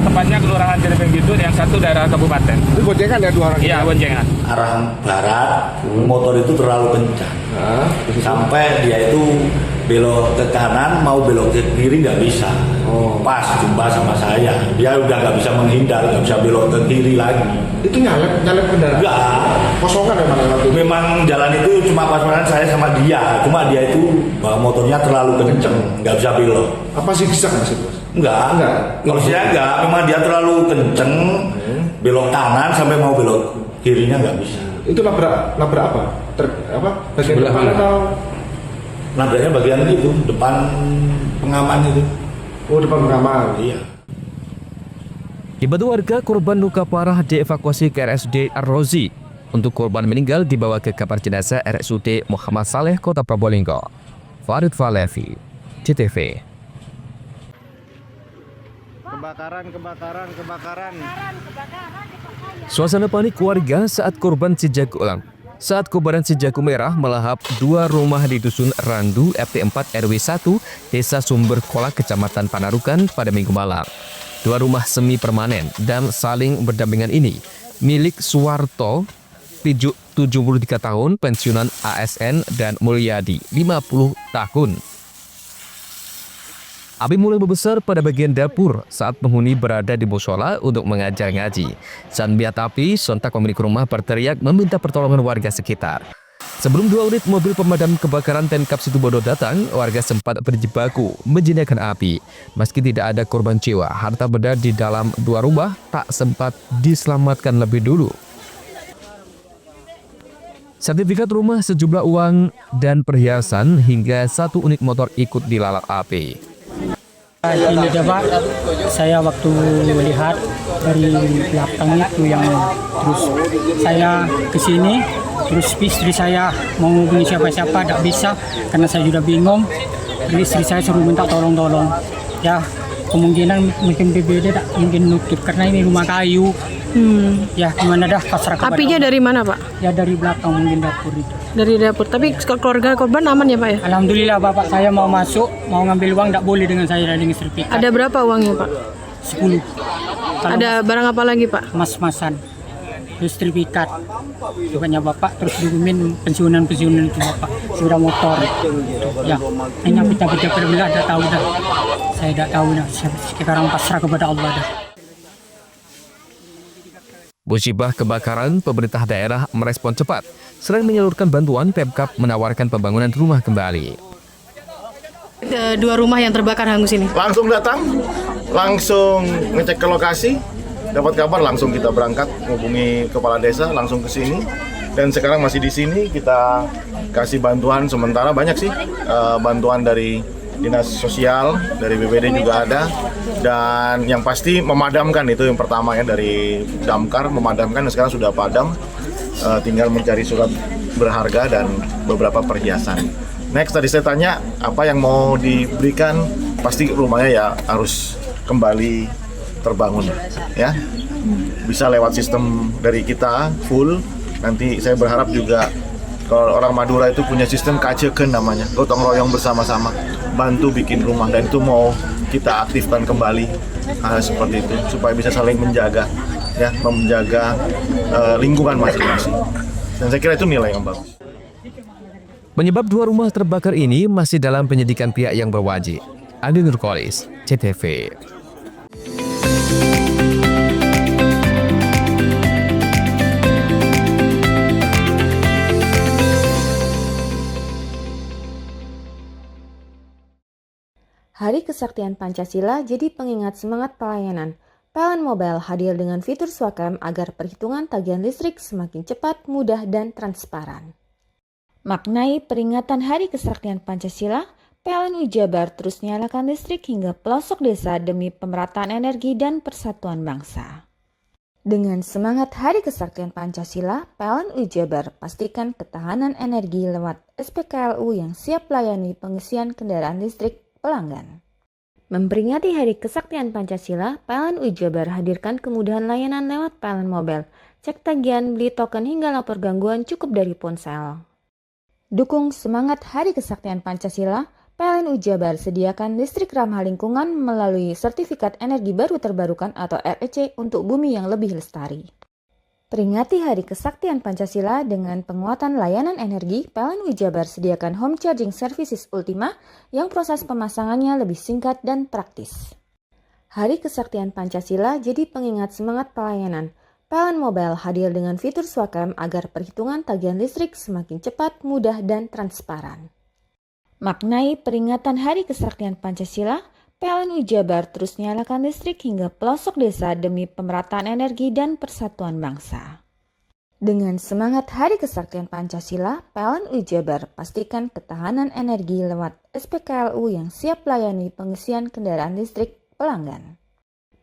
tepatnya Kelurahan Cirebeng Kidul, yang 1 daerah kabupaten. Itu boncengan ya 2 orang? Iya, boncengan. Arah barat, motor itu terlalu kencang. Sampai dia itu belok ke kanan, mau belok ke kiri nggak bisa. Pas jumpa sama saya, dia udah nggak bisa menghindar, nggak bisa belok ke kiri lagi. Itu nyalep kendaraan? Enggak. Kosongan ya mana waktu? Memang jalan itu cuma pas-pasan saya sama dia. Cuma dia itu motornya terlalu kenceng, nggak bisa belok. Apa sih bisa Mas itu? Enggak. Kalau saya enggak, memang dia terlalu kenceng, belok kanan sampai mau belok kirinya nggak bisa. Itu nabrak apa? Bagian depan atau? Nabraknya bagian itu, depan pengaman itu. Oh, depan pengaman. Iya. Dibantu warga, korban luka parah dievakuasi ke RSUD Ar-Rozi. Untuk korban meninggal dibawa ke kamar jenazah RSUD Muhammad Saleh, Kota Probolinggo. Farid Falevi, CTV. Kebakaran. Suasana panik warga saat korban si jago Saat kobaran si jago merah melahap 2 rumah di Dusun Randu RT 4 RW 1 Desa Sumber Kolak, Kecamatan Panarukan pada Minggu malam. 2 rumah semi permanen dan saling berdampingan ini milik Suwarto, 73 tahun, pensiunan ASN, dan Mulyadi, 50 tahun. Api mulai membesar pada bagian dapur saat penghuni berada di musola untuk mengajar ngaji. Saat melihat api, sontak pemilik rumah berteriak meminta pertolongan warga sekitar. Sebelum 2 unit mobil pemadam kebakaran Pemkab Situbondo datang, warga sempat berjibaku menjinakkan api. Meski tidak ada korban jiwa, harta benda di dalam 2 rumah tak sempat diselamatkan lebih dulu. Sertifikat rumah, sejumlah uang, dan perhiasan hingga 1 unit motor ikut dilalap api. Ini dia Pak, saya waktu melihat dari belakang itu yang terus saya ke sini, terus istri saya mau hubungi siapa-siapa tidak bisa karena saya sudah bingung. Jadi istri saya suruh minta tolong-tolong. Ya kemungkinan mungkin BBD tak mungkin nutup karena ini rumah kayu. Ya gimana dah, pasrah kepada Apinya Allah. dari mana Pak? Ya dari belakang mungkin dapur itu. Dari dapur, tapi keluarga korban aman ya Pak ya? Alhamdulillah Bapak, saya mau masuk, mau ngambil uang tidak boleh dengan saya dengan sertifikat. Ada berapa uangnya Pak? 10. Ada barang apa lagi Pak? Mas-masan, terus sertifikat, bukannya Bapak, terus dokumen pensiunan itu Bapak, sudah motor. Ya, hanya pecah-pecah perbelah, tidak tahu dah. Saya tidak tahu dah. Sekarang pasrah kepada Allah dah. Musibah kebakaran, pemerintah daerah merespon cepat. Selain menyalurkan bantuan, Pemkab menawarkan pembangunan rumah kembali. dua rumah yang terbakar hangus ini? Langsung datang, langsung ngecek ke lokasi, dapat kabar langsung kita berangkat menghubungi kepala desa langsung ke sini. Dan sekarang masih di sini, kita kasih bantuan sementara banyak sih, bantuan dari dinas sosial, dari BPD juga ada, dan yang pasti memadamkan itu yang pertama ya, dari damkar memadamkan, dan sekarang sudah padam, tinggal mencari surat berharga dan beberapa perhiasan. Next tadi saya tanya apa yang mau diberikan, pasti rumahnya ya harus kembali terbangun ya, bisa lewat sistem dari kita full. Nanti saya berharap juga kalau orang Madura itu punya sistem kaceken namanya, gotong royong bersama-sama, bantu bikin rumah, dan itu mau kita aktifkan kembali hal seperti itu supaya bisa saling menjaga, ya, menjaga lingkungan masing-masing. Dan saya kira itu nilai yang bagus. Penyebab dua rumah terbakar ini masih dalam penyidikan pihak yang berwajib. Andi Nurkolis, CTV. Hari Kesaktian Pancasila jadi pengingat semangat pelayanan. PLN Mobile hadir dengan fitur Swakam agar perhitungan tagihan listrik semakin cepat, mudah, dan transparan. Maknai peringatan Hari Kesaktian Pancasila, PLN Jabar terus nyalakan listrik hingga pelosok desa demi pemerataan energi dan persatuan bangsa. Dengan semangat Hari Kesaktian Pancasila, PLN Jabar pastikan ketahanan energi lewat SPKLU yang siap layani pengisian kendaraan listrik pelanggan. Memperingati Hari Kesaktian Pancasila, PLN Jabar hadirkan kemudahan layanan lewat PLN Mobile. Cek tagihan, beli token hingga lapor gangguan cukup dari ponsel. Dukung semangat Hari Kesaktian Pancasila, PLN Jabar sediakan listrik ramah lingkungan melalui Sertifikat Energi Baru Terbarukan atau REC untuk bumi yang lebih lestari. Peringati Hari Kesaktian Pancasila dengan penguatan layanan energi, PLN Jabar sediakan home charging services Ultima yang proses pemasangannya lebih singkat dan praktis. Hari Kesaktian Pancasila jadi pengingat semangat pelayanan. PLN Mobile hadir dengan fitur Swakam agar perhitungan tagihan listrik semakin cepat, mudah, dan transparan. Maknai peringatan Hari Kesaktian Pancasila, PLN Jabar terus nyalakan listrik hingga pelosok desa demi pemerataan energi dan persatuan bangsa. Dengan semangat Hari Kesaktian Pancasila, PLN Jabar pastikan ketahanan energi lewat SPKLU yang siap layani pengisian kendaraan listrik pelanggan.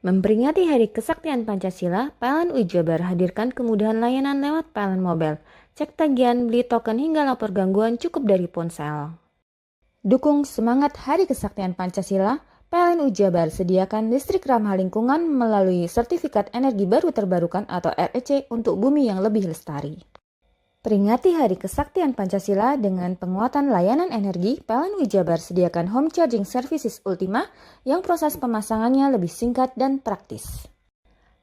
Memperingati Hari Kesaktian Pancasila, PLN Jabar hadirkan kemudahan layanan lewat PLN Mobile. Cek tagihan, beli token hingga lapor gangguan cukup dari ponsel. Dukung semangat Hari Kesaktian Pancasila, PLN Jabar sediakan listrik ramah lingkungan melalui Sertifikat Energi Baru Terbarukan atau REC untuk bumi yang lebih lestari. Peringati Hari Kesaktian Pancasila dengan penguatan layanan energi, PLN Jabar sediakan home charging services Ultima yang proses pemasangannya lebih singkat dan praktis.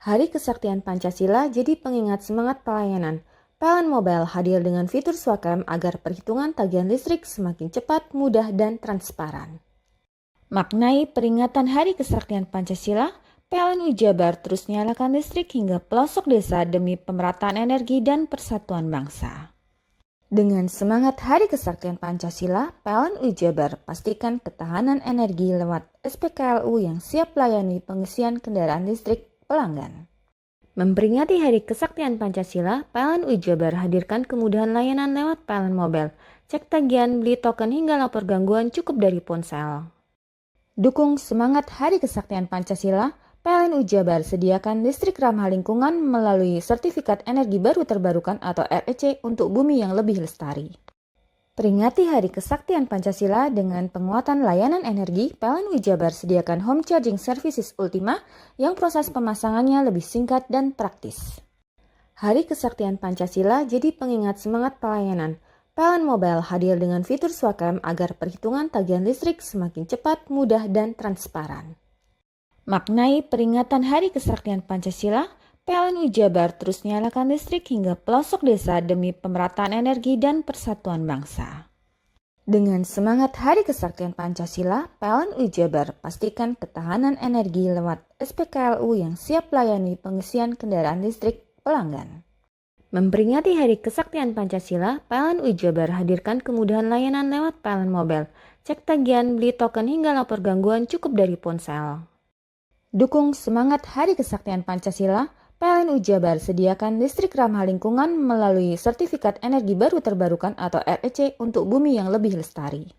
Hari Kesaktian Pancasila jadi pengingat semangat pelayanan. PLN Mobile hadir dengan fitur Swakam agar perhitungan tagihan listrik semakin cepat, mudah, dan transparan. Maknai peringatan Hari Kesaktian Pancasila, PLN Jabar terus nyalakan listrik hingga pelosok desa demi pemerataan energi dan persatuan bangsa. Dengan semangat Hari Kesaktian Pancasila, PLN Jabar pastikan ketahanan energi lewat SPKLU yang siap layani pengisian kendaraan listrik pelanggan. Memperingati Hari Kesaktian Pancasila, PLN Jabar hadirkan kemudahan layanan lewat PLN Mobile. Cek tagihan, beli token hingga lapor gangguan cukup dari ponsel. Dukung semangat Hari Kesaktian Pancasila, PLN Jabar sediakan listrik ramah lingkungan melalui Sertifikat Energi Baru Terbarukan atau REC untuk bumi yang lebih lestari. Peringati Hari Kesaktian Pancasila dengan penguatan layanan energi, PLN Jabar sediakan home charging services Ultima yang proses pemasangannya lebih singkat dan praktis. Hari Kesaktian Pancasila jadi pengingat semangat pelayanan. PLN Mobile hadir dengan fitur Swakam agar perhitungan tagihan listrik semakin cepat, mudah, dan transparan. Maknai peringatan Hari Kesaktian Pancasila, PLN Jabar terus nyalakan listrik hingga pelosok desa demi pemerataan energi dan persatuan bangsa. Dengan semangat Hari Kesaktian Pancasila, PLN Jabar pastikan ketahanan energi lewat SPKLU yang siap layani pengisian kendaraan listrik pelanggan. Memperingati Hari Kesaktian Pancasila, PLN Jabar hadirkan kemudahan layanan lewat PLN Mobile. cek tagihan, beli token hingga lapor gangguan cukup dari ponsel. Dukung semangat Hari Kesaktian Pancasila, PLN Jabar sediakan listrik ramah lingkungan melalui Sertifikat Energi Baru Terbarukan atau REC untuk bumi yang lebih lestari.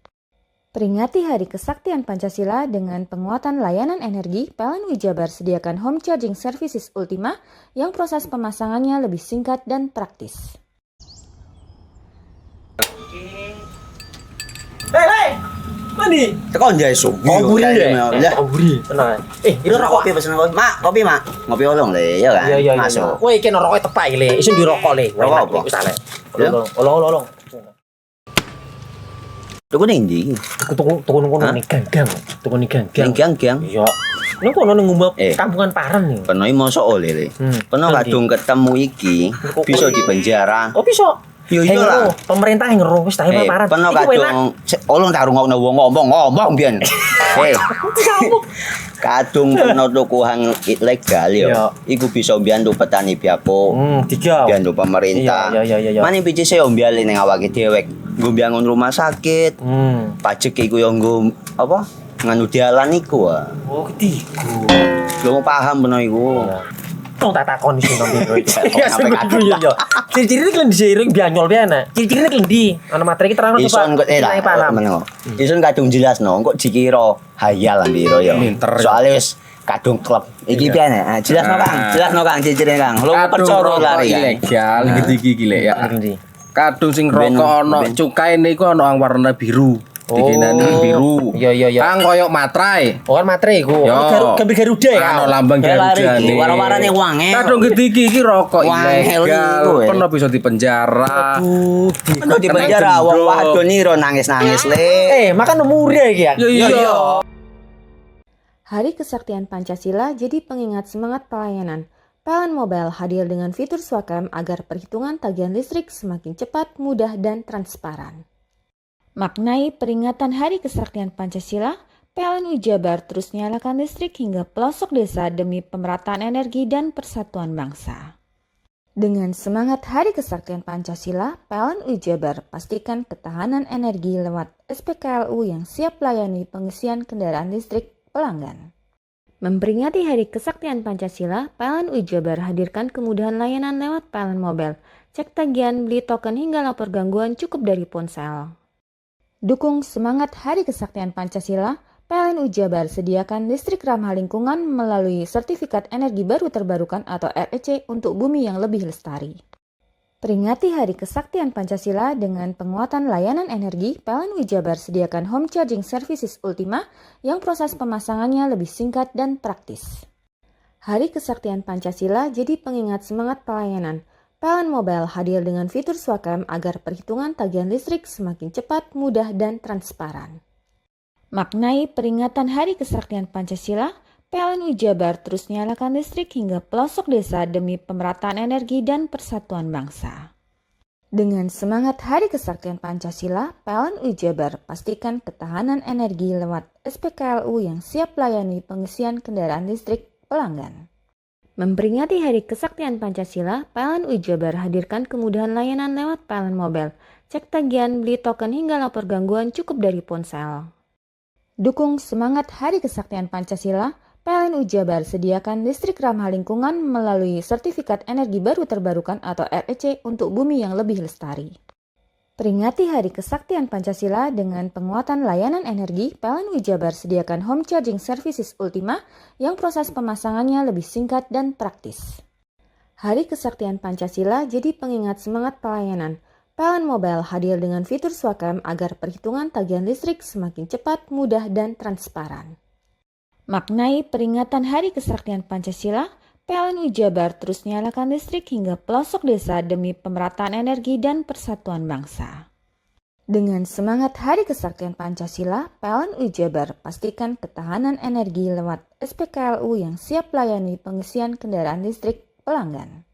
Peringati Hari Kesaktian Pancasila dengan penguatan layanan energi, PLN Jabar sediakan Home Charging Services Ultima yang proses pemasangannya lebih singkat dan praktis. Hei, mandi. Tekan jaya su. Oburi ya. Oburi. Tenang. Ini rokok. Kopi pesen kopi. Mak, kopi mak. Ngopi olong le, ya kan? Iya. Masuk. Kowe iki rokok tepak le, isin dirokok le. Rokok apa? Wis ale. Olong. Tuku ning ndi? Tuku ngono ning gang. Tuku ning gang. Ning gang. Iya. Ning kono ning ngumba kampungan Paren nih. Peno mosok oleh le. Peno kadung ketemu iki bisa dipenjara. Oh bisa. Yo iya lah. Pemerintah yang ngeru wis ta Paren. Peno kadung olong tak rungokno wong ngomong biyen. Kadung peno tuku hang ilegal yo. Iku bisa mbiyantu petani biako. Mbiyantu pemerintah. Iya. Mane pici se ombyale ning awake dhewek. Nggo mbiyangun rumah sakit. Pajak iku yo nggo apa? Nganu dalan iku. Oh, ketiku. Lu paham peno iku. Tong tak takon iki nang biro iki. Ya yo. Ciri-ciri iki diseiring bianyol piye Ciri-ciri iki ndi? Ana materi iki terang coba. Ison kok meneng. Ison kadung jelasno, kok dikira hayal biro yo. Soale wis kadung klub. Iki piye jelasno Kang, ciri-ciri Kang. Lu percaya lari ilegal iki lek ya. Kadung sing rokok ana cukae niku ana warna biru. Dikenani biru. Iya. Kang koyo matrai. Oh, kan matrai iku. Gambar Garuda ya. Ana lambang Garuda. Warna-warnane wange. Kadung gedhi iki rokok ilegal. Peno bisa dipenjara. Peno dipenjara wong wadon iro nangis-nangis le. Makan murah iki ya. Iya. Hari Kesaktian Pancasila jadi pengingat semangat pelayanan. PLN Mobile hadir dengan fitur Swakam agar perhitungan tagihan listrik semakin cepat, mudah, dan transparan. Maknai peringatan Hari Kesaktian Pancasila, PLN Jabar terus nyalakan listrik hingga pelosok desa demi pemerataan energi dan persatuan bangsa. Dengan semangat Hari Kesaktian Pancasila, PLN Jabar pastikan ketahanan energi lewat SPKLU yang siap layani pengisian kendaraan listrik pelanggan. Memperingati Hari Kesaktian Pancasila, PLN Jabar hadirkan kemudahan layanan lewat PLN Mobile, cek tagihan, beli token hingga lapor gangguan cukup dari ponsel. Dukung semangat Hari Kesaktian Pancasila, PLN Jabar sediakan listrik ramah lingkungan melalui Sertifikat Energi Baru Terbarukan atau REC untuk bumi yang lebih lestari. Peringati Hari Kesaktian Pancasila dengan penguatan layanan energi, PLN Jabar sediakan Home Charging Services Ultima yang proses pemasangannya lebih singkat dan praktis. Hari Kesaktian Pancasila jadi pengingat semangat pelayanan. PLN Mobile hadir dengan fitur Swakam agar perhitungan tagihan listrik semakin cepat, mudah, dan transparan. Maknai peringatan Hari Kesaktian Pancasila, PLN Jabar terus nyalakan listrik hingga pelosok desa demi pemerataan energi dan persatuan bangsa. Dengan semangat Hari Kesaktian Pancasila, PLN Jabar pastikan ketahanan energi lewat SPKLU yang siap layani pengisian kendaraan listrik pelanggan. Memperingati Hari Kesaktian Pancasila, PLN Jabar hadirkan kemudahan layanan lewat PLN Mobile, cek tagihan, beli token hingga lapor gangguan cukup dari ponsel. Dukung semangat Hari Kesaktian Pancasila, PLN Jabar sediakan listrik ramah lingkungan melalui Sertifikat Energi Baru Terbarukan atau REC untuk bumi yang lebih lestari. Peringati Hari Kesaktian Pancasila dengan penguatan layanan energi, PLN Jabar sediakan Home Charging Services Ultima yang proses pemasangannya lebih singkat dan praktis. Hari Kesaktian Pancasila jadi pengingat semangat pelayanan. PLN Mobile hadir dengan fitur Swakam agar perhitungan tagihan listrik semakin cepat, mudah, dan transparan. Maknai peringatan Hari Kesaktian Pancasila, PLN Jabar terus nyalakan listrik hingga pelosok desa demi pemerataan energi dan persatuan bangsa. Dengan semangat Hari Kesaktian Pancasila, PLN Jabar pastikan ketahanan energi lewat SPKLU yang siap layani pengisian kendaraan listrik pelanggan.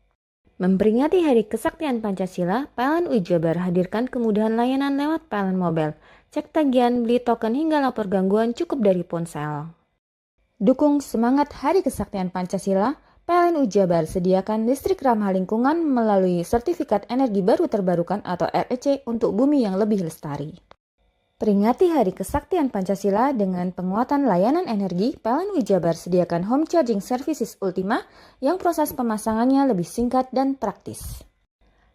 Memperingati Hari Kesaktian Pancasila, PLN Jabar hadirkan kemudahan layanan lewat PLN Mobile, cek tagihan, beli token hingga lapor gangguan cukup dari ponsel. Dukung semangat Hari Kesaktian Pancasila, PLN Jabar sediakan listrik ramah lingkungan melalui Sertifikat Energi Baru Terbarukan atau REC untuk bumi yang lebih lestari. Peringati Hari Kesaktian Pancasila dengan penguatan layanan energi, PLN Wijabar sediakan home charging services Ultima yang proses pemasangannya lebih singkat dan praktis.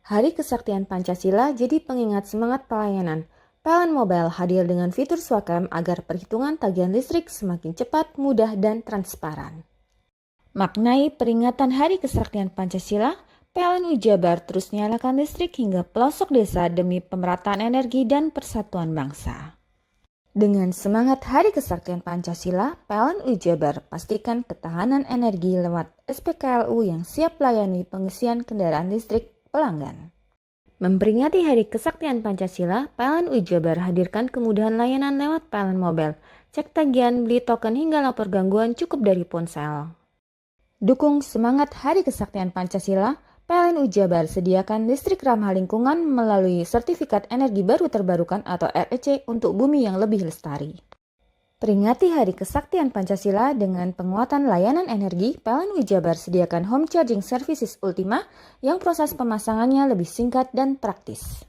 Hari Kesaktian Pancasila jadi pengingat semangat pelayanan. PLN Mobile hadir dengan fitur Swakam agar perhitungan tagihan listrik semakin cepat, mudah, dan transparan. Maknai peringatan Hari Kesaktian Pancasila, PLN Wijabar terus nyalakan listrik hingga pelosok desa demi pemerataan energi dan persatuan bangsa. Dengan semangat Hari Kesaktian Pancasila, PLN Wijabar pastikan ketahanan energi lewat SPKLU yang siap layani pengisian kendaraan listrik pelanggan. Memperingati Hari Kesaktian Pancasila, PLN Wijabar hadirkan kemudahan layanan lewat PLN Mobile, cek tagihan, beli token hingga lapor gangguan cukup dari ponsel. Dukung semangat Hari Kesaktian Pancasila, PLN Wijabar sediakan listrik ramah lingkungan melalui sertifikat energi baru terbarukan atau REC untuk bumi yang lebih lestari. Peringati Hari Kesaktian Pancasila dengan penguatan layanan energi, PLN Wijabar sediakan home charging services Ultima yang proses pemasangannya lebih singkat dan praktis.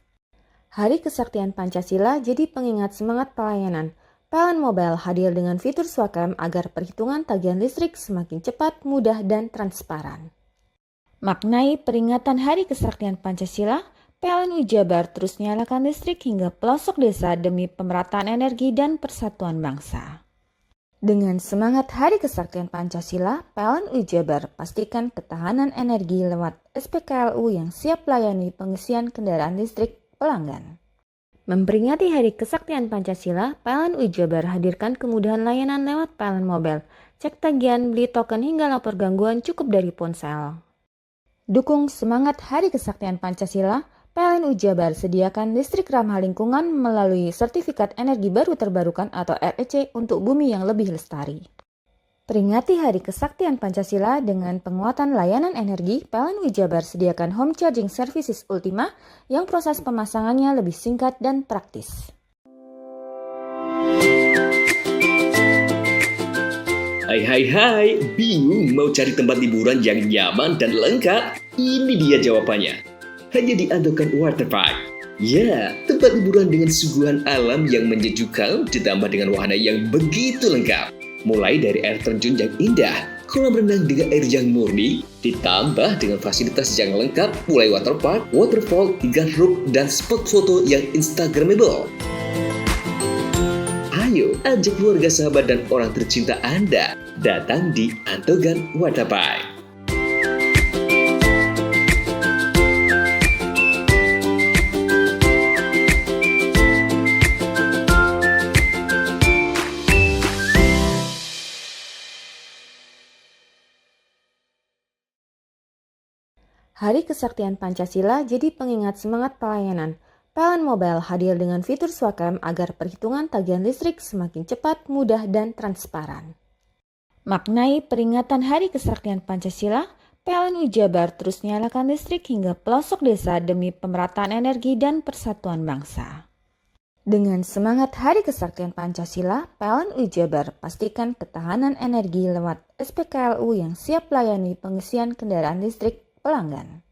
Hari Kesaktian Pancasila jadi pengingat semangat pelayanan. PLN Mobile hadir dengan fitur Swakam agar perhitungan tagihan listrik semakin cepat, mudah, dan transparan. Maknai peringatan Hari Kesaktian Pancasila, PLN Wijabar terus nyalakan listrik hingga pelosok desa demi pemerataan energi dan persatuan bangsa. Dengan semangat Hari Kesaktian Pancasila, PLN Wijabar pastikan ketahanan energi lewat SPKLU yang siap layani pengisian kendaraan listrik pelanggan. Memperingati Hari Kesaktian Pancasila, PLN Wijabar hadirkan kemudahan layanan lewat PLN Mobile, cek tagihan, beli token hingga lapor gangguan cukup dari ponsel. Dukung semangat Hari Kesaktian Pancasila, PLN Wijabar sediakan listrik ramah lingkungan melalui sertifikat energi baru terbarukan atau REC untuk bumi yang lebih lestari. Peringati Hari Kesaktian Pancasila dengan penguatan layanan energi, PLN Wijabar sediakan home charging services Ultima yang proses pemasangannya lebih singkat dan praktis. Hai, bingung mau cari tempat liburan yang nyaman dan lengkap? Ini dia jawabannya. Hanya di Andokan Waterpark. Ya, tempat liburan dengan suguhan alam yang menyejukkan ditambah dengan wahana yang begitu lengkap. Mulai dari air terjun yang indah, kolam renang dengan air yang murni, ditambah dengan fasilitas yang lengkap mulai waterpark, waterfall, hingga roof dan spot foto yang instagramable. Ayo, ajak keluarga, sahabat, dan orang tercinta Anda datang di Andokan Waterpark. Hari Kesaktian Pancasila jadi pengingat semangat pelayanan. PLN Mobile hadir dengan fitur Swakam agar perhitungan tagihan listrik semakin cepat, mudah, dan transparan. Maknai peringatan Hari Kesaktian Pancasila, PLN Wijabar terus nyalakan listrik hingga pelosok desa demi pemerataan energi dan persatuan bangsa. Dengan semangat Hari Kesaktian Pancasila, PLN Wijabar pastikan ketahanan energi lewat SPKLU yang siap layani pengisian kendaraan listrik pelanggan.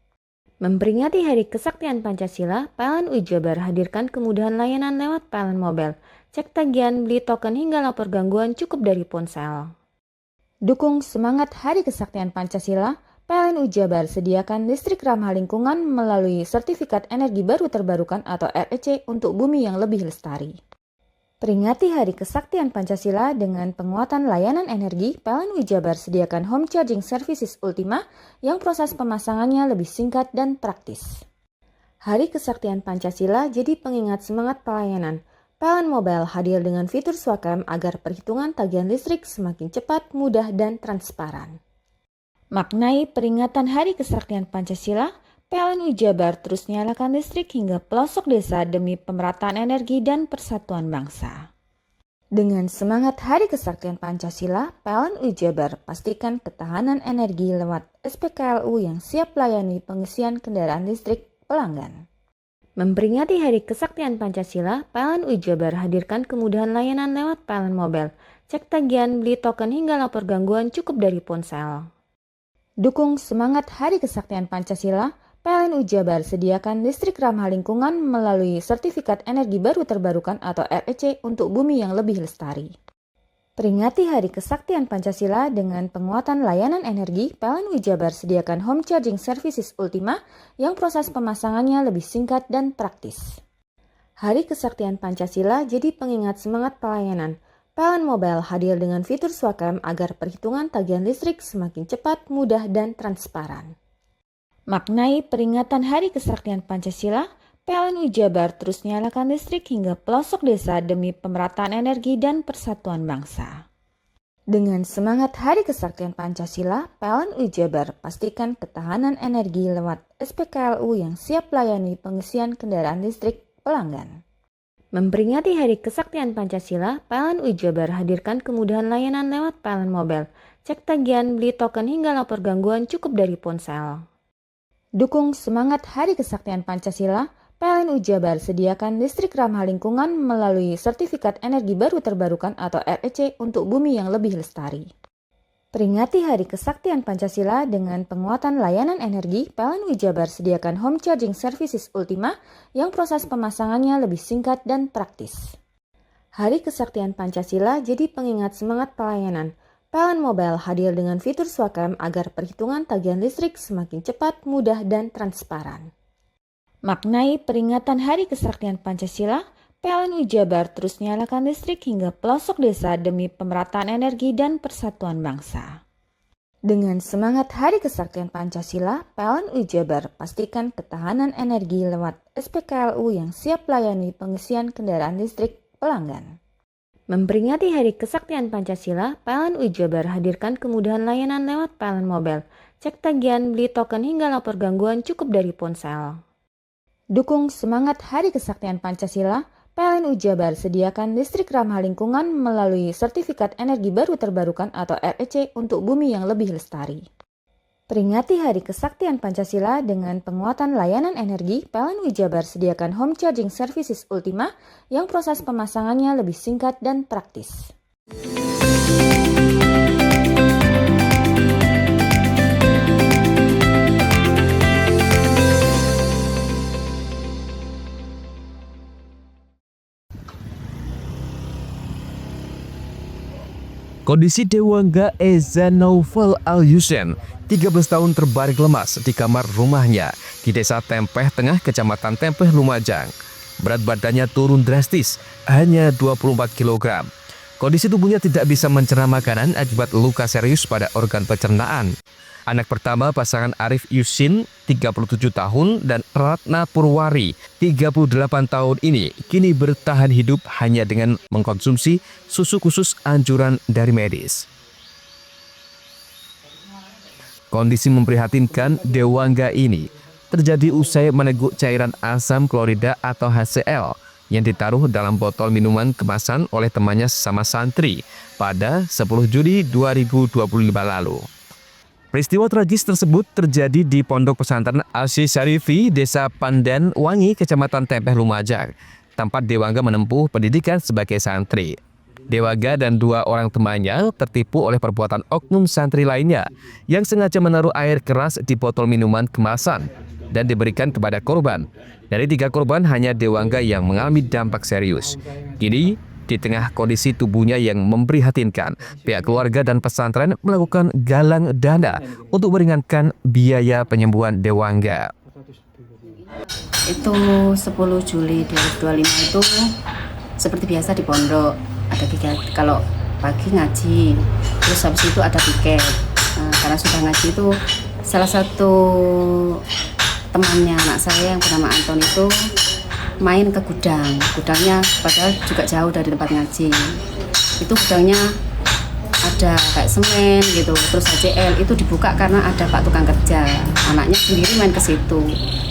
Memperingati Hari Kesaktian Pancasila, PLN Wijabar hadirkan kemudahan layanan lewat PLN Mobile, cek tagihan, beli token hingga lapor gangguan cukup dari ponsel. Dukung semangat Hari Kesaktian Pancasila, PLN Wijabar sediakan listrik ramah lingkungan melalui sertifikat energi baru terbarukan atau REC untuk bumi yang lebih lestari. Peringati Hari Kesaktian Pancasila dengan penguatan layanan energi, PLN Wijabar sediakan home charging services Ultima yang proses pemasangannya lebih singkat dan praktis. Hari Kesaktian Pancasila jadi pengingat semangat pelayanan. PLN Mobile hadir dengan fitur Swakam agar perhitungan tagihan listrik semakin cepat, mudah, dan transparan. Maknai peringatan Hari Kesaktian Pancasila, PLN Wijabar terus nyalakan listrik hingga pelosok desa demi pemerataan energi dan persatuan bangsa. Dengan semangat Hari Kesaktian Pancasila, PLN Wijabar pastikan ketahanan energi lewat SPKLU yang siap layani pengisian kendaraan listrik pelanggan. Memperingati Hari Kesaktian Pancasila, PLN Wijabar hadirkan kemudahan layanan lewat PLN Mobile, cek tagihan, beli token hingga lapor gangguan cukup dari ponsel. Dukung semangat Hari Kesaktian Pancasila, PLN Jabar sediakan listrik ramah lingkungan melalui Sertifikat Energi Baru Terbarukan atau REC untuk bumi yang lebih lestari. Peringati Hari Kesaktian Pancasila dengan penguatan layanan energi, PLN Jabar sediakan Home Charging Services Ultima yang proses pemasangannya lebih singkat dan praktis. Hari Kesaktian Pancasila jadi pengingat semangat pelayanan. PLN Mobile hadir dengan fitur Swakam agar perhitungan tagihan listrik semakin cepat, mudah, dan transparan. Maknai peringatan Hari Kesaktian Pancasila, PLN Jabar terus nyalakan listrik hingga pelosok desa demi pemerataan energi dan persatuan bangsa. Dengan semangat Hari Kesaktian Pancasila, PLN Jabar pastikan ketahanan energi lewat SPKLU yang siap layani pengisian kendaraan listrik pelanggan. Memperingati Hari Kesaktian Pancasila, PLN Jabar hadirkan kemudahan layanan lewat PLN Mobile. Cek tagihan, beli token hingga lapor gangguan cukup dari ponsel. Dukung semangat Hari Kesaktian Pancasila, PLN Jabar sediakan listrik ramah lingkungan melalui Sertifikat Energi Baru Terbarukan atau REC untuk bumi yang lebih lestari. Peringati Hari Kesaktian Pancasila dengan penguatan layanan energi, PLN Jabar sediakan Home Charging Services Ultima yang proses pemasangannya lebih singkat dan praktis. Hari Kesaktian Pancasila jadi pengingat semangat pelayanan. PLN Mobile hadir dengan fitur Swakam agar perhitungan tagihan listrik semakin cepat, mudah, dan transparan. Maknai peringatan Hari Kesaktian Pancasila, PLN Jabar terus nyalakan listrik hingga pelosok desa demi pemerataan energi dan persatuan bangsa. Dengan semangat Hari Kesaktian Pancasila, PLN Jabar pastikan ketahanan energi lewat SPKLU yang siap layani pengisian kendaraan listrik pelanggan. Memperingati Hari Kesaktian Pancasila, PLN Jabar hadirkan kemudahan layanan lewat PLN Mobile. Cek tagihan, beli token hingga lapor gangguan cukup dari ponsel. Dukung semangat Hari Kesaktian Pancasila, PLN Jabar sediakan listrik ramah lingkungan melalui Sertifikat Energi Baru Terbarukan atau REC untuk bumi yang lebih lestari. Peringati Hari Kesaktian Pancasila dengan penguatan layanan energi, PLN Jabar sediakan Home Charging Services Ultima yang proses pemasangannya lebih singkat dan praktis. Kondisi Dewangga Eza Naufal Al-Yusen, 13 tahun terbaring lemas di kamar rumahnya di Desa Tempeh Tengah, Kecamatan Tempeh, Lumajang. Berat badannya turun drastis, hanya 24 kg. Kondisi tubuhnya tidak bisa mencerna makanan akibat luka serius pada organ pencernaan. Anak pertama pasangan Arif Yusin, 37 tahun, dan Ratna Purwari, 38 tahun ini kini bertahan hidup hanya dengan mengkonsumsi susu khusus anjuran dari medis. Kondisi memprihatinkan Dewangga ini terjadi usai meneguk cairan asam klorida atau HCl yang ditaruh dalam botol minuman kemasan oleh temannya sesama santri pada 10 Juli 2025 lalu. Peristiwa tragis tersebut terjadi di Pondok Pesantren Asy Syarifi, Desa Pandan Wangi, Kecamatan Tempeh, Lumajang, tempat Dewangga menempuh pendidikan sebagai santri. Dewangga dan dua orang temannya tertipu oleh perbuatan oknum santri lainnya yang sengaja menaruh air keras di botol minuman kemasan dan diberikan kepada korban. Dari 3 korban, hanya Dewangga yang mengalami dampak serius. Kini, di tengah kondisi tubuhnya yang memprihatinkan, pihak keluarga dan pesantren melakukan galang dana untuk meringankan biaya penyembuhan Dewangga. Itu 10 Juli 2025 itu seperti biasa di pondok, ada kegiatan kalau pagi ngaji, terus habis itu ada piket. Karena sudah ngaji itu salah satu temannya anak saya yang bernama Anton itu main ke gudangnya padahal juga jauh dari tempat ngaji. Itu gudangnya ada kayak semen gitu, terus HCl itu dibuka karena ada pak tukang kerja, anaknya sendiri main ke situ,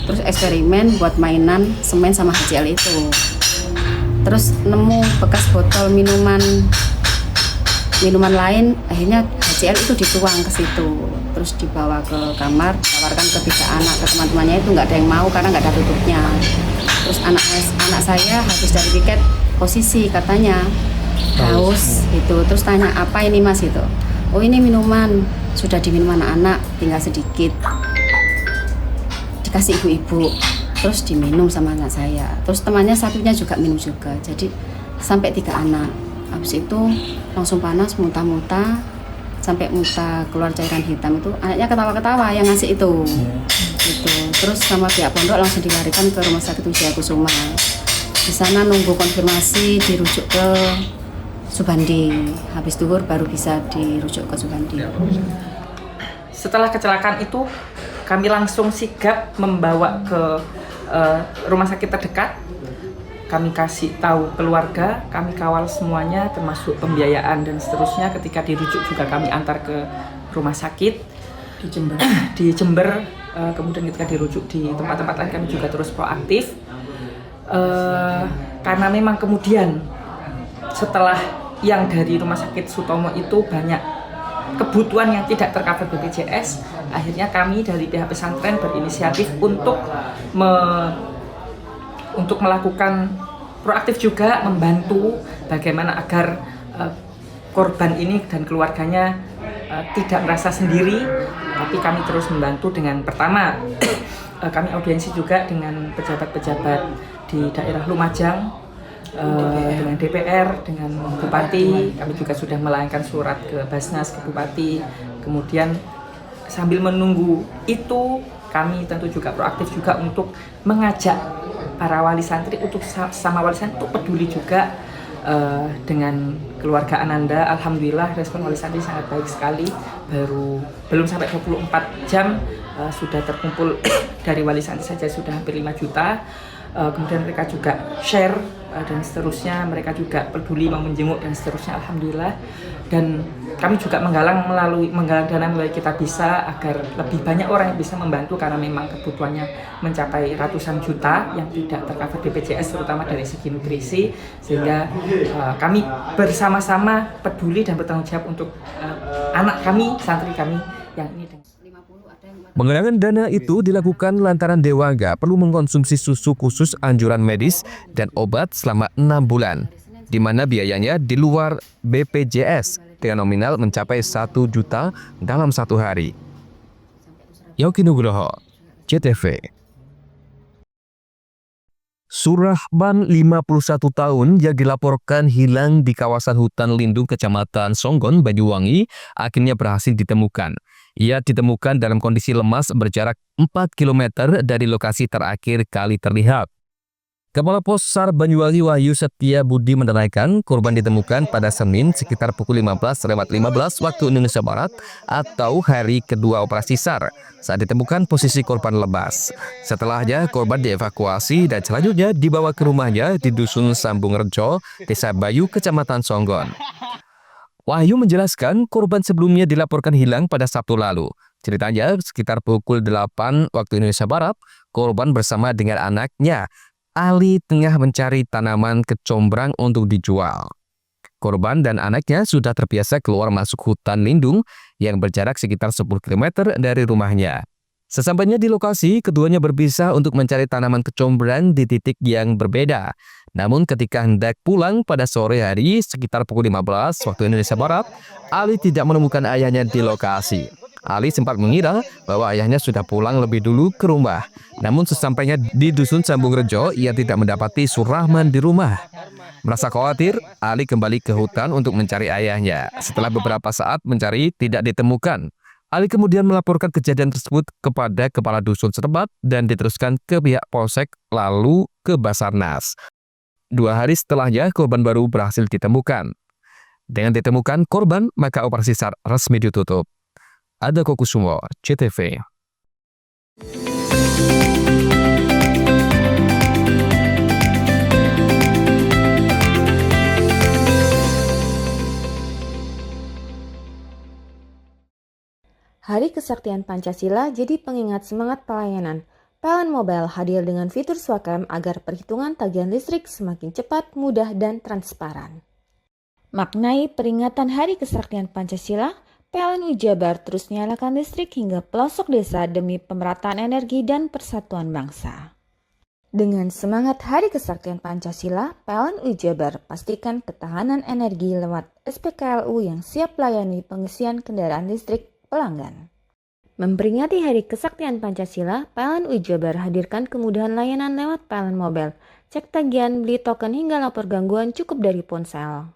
terus eksperimen buat mainan semen sama HCl itu, terus nemu bekas botol minuman lain, akhirnya HCl itu dituang ke situ, terus dibawa ke kamar, tawarkan ke 3 anak, ke teman-temannya itu nggak ada yang mau karena nggak ada tutupnya. Terus anak saya habis dari piket posisi katanya haus gitu, terus tanya apa ini mas itu, oh ini minuman, sudah diminum anak-anak tinggal sedikit, dikasih ibu-ibu, terus diminum sama anak saya, terus temannya satunya juga minum juga, jadi sampai 3 anak. Habis itu langsung panas, muntah-muntah, sampai muntah keluar cairan hitam. Itu anaknya ketawa-ketawa yang ngasih itu gitu. Terus sama pihak pondok langsung dilarikan ke Rumah Sakit Wijaya Kusuma. Di sana nunggu konfirmasi, dirujuk ke Subandi. Habis duhur baru bisa dirujuk ke Subandi. Setelah kecelakaan itu kami langsung sigap membawa ke rumah sakit terdekat. Kami kasih tahu keluarga, kami kawal semuanya termasuk pembiayaan dan seterusnya. Ketika dirujuk juga kami antar ke rumah sakit di Jember. Kemudian ketika dirujuk di tempat-tempat lain kami juga terus proaktif. Karena memang kemudian setelah yang dari Rumah Sakit Sutomo itu banyak kebutuhan yang tidak tercover BPJS, akhirnya kami dari pihak pesantren berinisiatif untuk melakukan proaktif juga, membantu bagaimana agar korban ini dan keluarganya tidak merasa sendiri, tapi kami terus membantu dengan pertama kami audiensi juga dengan pejabat-pejabat di daerah Lumajang, dengan DPR, dengan Bupati. Kami juga sudah melayangkan surat ke Basnas, ke Bupati. Kemudian sambil menunggu itu, kami tentu juga proaktif juga untuk mengajak para wali santri untuk sama wali santri untuk peduli juga dengan keluarga Ananda. Alhamdulillah respon wali santri sangat baik sekali. Belum sampai 24 jam sudah terkumpul dari wali santri saja sudah hampir 5 juta. Kemudian mereka juga share dan seterusnya, mereka juga peduli mau menjenguk dan seterusnya, alhamdulillah. Dan kami juga menggalang dana melalui Kita Bisa agar lebih banyak orang yang bisa membantu, karena memang kebutuhannya mencapai ratusan juta yang tidak tercover BPJS, terutama dari segi nutrisi, sehingga kami bersama-sama peduli dan bertanggung jawab untuk anak kami, santri kami yang ini. Penggalangan dana itu dilakukan lantaran Dewangga perlu mengkonsumsi susu khusus anjuran medis dan obat selama 6 bulan, di mana biayanya di luar BPJS dengan nominal mencapai 1 juta dalam 1 hari. Yogi Nugroho, CTV. Surahman 51 tahun yang dilaporkan hilang di kawasan hutan lindung Kecamatan Songgon, Banyuwangi, akhirnya berhasil ditemukan. Ia ditemukan dalam kondisi lemas berjarak 4 km dari lokasi terakhir kali terlihat. Kepala Pos SAR Banyuwangi Wahyu Setia Budi menerangkan korban ditemukan pada Senin sekitar pukul 15.15 waktu Indonesia Barat atau hari kedua operasi SAR. Saat ditemukan posisi korban lemas. Setelahnya korban dievakuasi dan selanjutnya dibawa ke rumahnya di Dusun Sambung Rejo, Desa Bayu, Kecamatan Songgon. Wahyu menjelaskan korban sebelumnya dilaporkan hilang pada Sabtu lalu. Ceritanya sekitar pukul 8 waktu Indonesia Barat, korban bersama dengan anaknya Ali tengah mencari tanaman kecombrang untuk dijual. Korban dan anaknya sudah terbiasa keluar masuk hutan lindung yang berjarak sekitar 10 km dari rumahnya. Sesampainya di lokasi, keduanya berpisah untuk mencari tanaman kecombrang di titik yang berbeda. Namun ketika hendak pulang pada sore hari sekitar pukul 15 waktu Indonesia Barat, Ali tidak menemukan ayahnya di lokasi. Ali sempat mengira bahwa ayahnya sudah pulang lebih dulu ke rumah. Namun sesampainya di Dusun Sambung Rejo, ia tidak mendapati Surahman di rumah. Merasa khawatir, Ali kembali ke hutan untuk mencari ayahnya. Setelah beberapa saat mencari, tidak ditemukan. Ali kemudian melaporkan kejadian tersebut kepada kepala dusun setempat dan diteruskan ke pihak Polsek lalu ke Basarnas. 2 hari setelahnya, korban baru berhasil ditemukan. Dengan ditemukan korban, maka operasi SAR resmi ditutup. Ada Kokusumo, CTV. Hari Kesaktian Pancasila jadi pengingat semangat pelayanan. PLN Mobile hadir dengan fitur Swakam agar perhitungan tagihan listrik semakin cepat, mudah, dan transparan. Maknai peringatan Hari Kesaktian Pancasila, PLN Jabar terus nyalakan listrik hingga pelosok desa demi pemerataan energi dan persatuan bangsa. Dengan semangat Hari Kesaktian Pancasila, PLN Jabar pastikan ketahanan energi lewat SPKLU yang siap melayani pengisian kendaraan listrik pelanggan. Memperingati Hari Kesaktian Pancasila, PLN UI Jabar hadirkan kemudahan layanan lewat PLN Mobile. Cek tagihan, beli token hingga lapor gangguan cukup dari ponsel.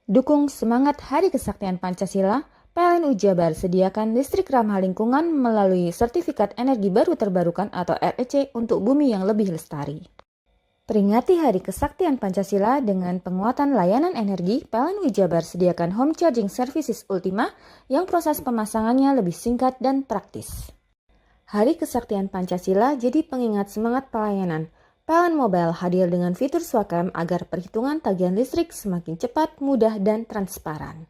Dukung semangat Hari Kesaktian Pancasila, PLN UI Jabar sediakan listrik ramah lingkungan melalui Sertifikat Energi Baru Terbarukan atau REC untuk bumi yang lebih lestari. Peringati Hari Kesaktian Pancasila dengan penguatan layanan energi, PLN UI Jabar sediakan home charging services Ultima yang proses pemasangannya lebih singkat dan praktis. Hari Kesaktian Pancasila jadi pengingat semangat pelayanan. PLN Mobile hadir dengan fitur Swakam agar perhitungan tagihan listrik semakin cepat, mudah, dan transparan.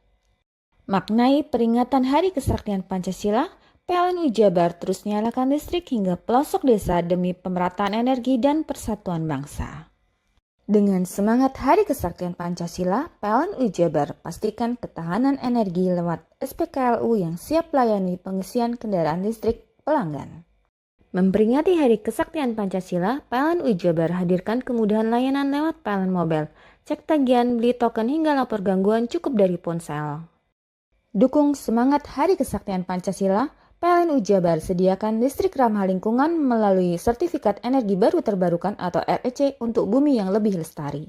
Maknai peringatan Hari Kesaktian Pancasila, PLN UI Jabar terus nyalakan listrik hingga pelosok desa demi pemerataan energi dan persatuan bangsa. Dengan semangat Hari Kesaktian Pancasila, PLN UI Jabar pastikan ketahanan energi lewat SPKLU yang siap layani pengisian kendaraan listrik pelanggan. Memperingati Hari Kesaktian Pancasila, PLN UI Jabar hadirkan kemudahan layanan lewat PLN Mobile. Cek tagihan, beli token hingga lapor gangguan cukup dari ponsel. Dukung semangat Hari Kesaktian Pancasila, PLN UI Jabar sediakan listrik ramah lingkungan melalui Sertifikat Energi Baru Terbarukan atau REC untuk bumi yang lebih lestari.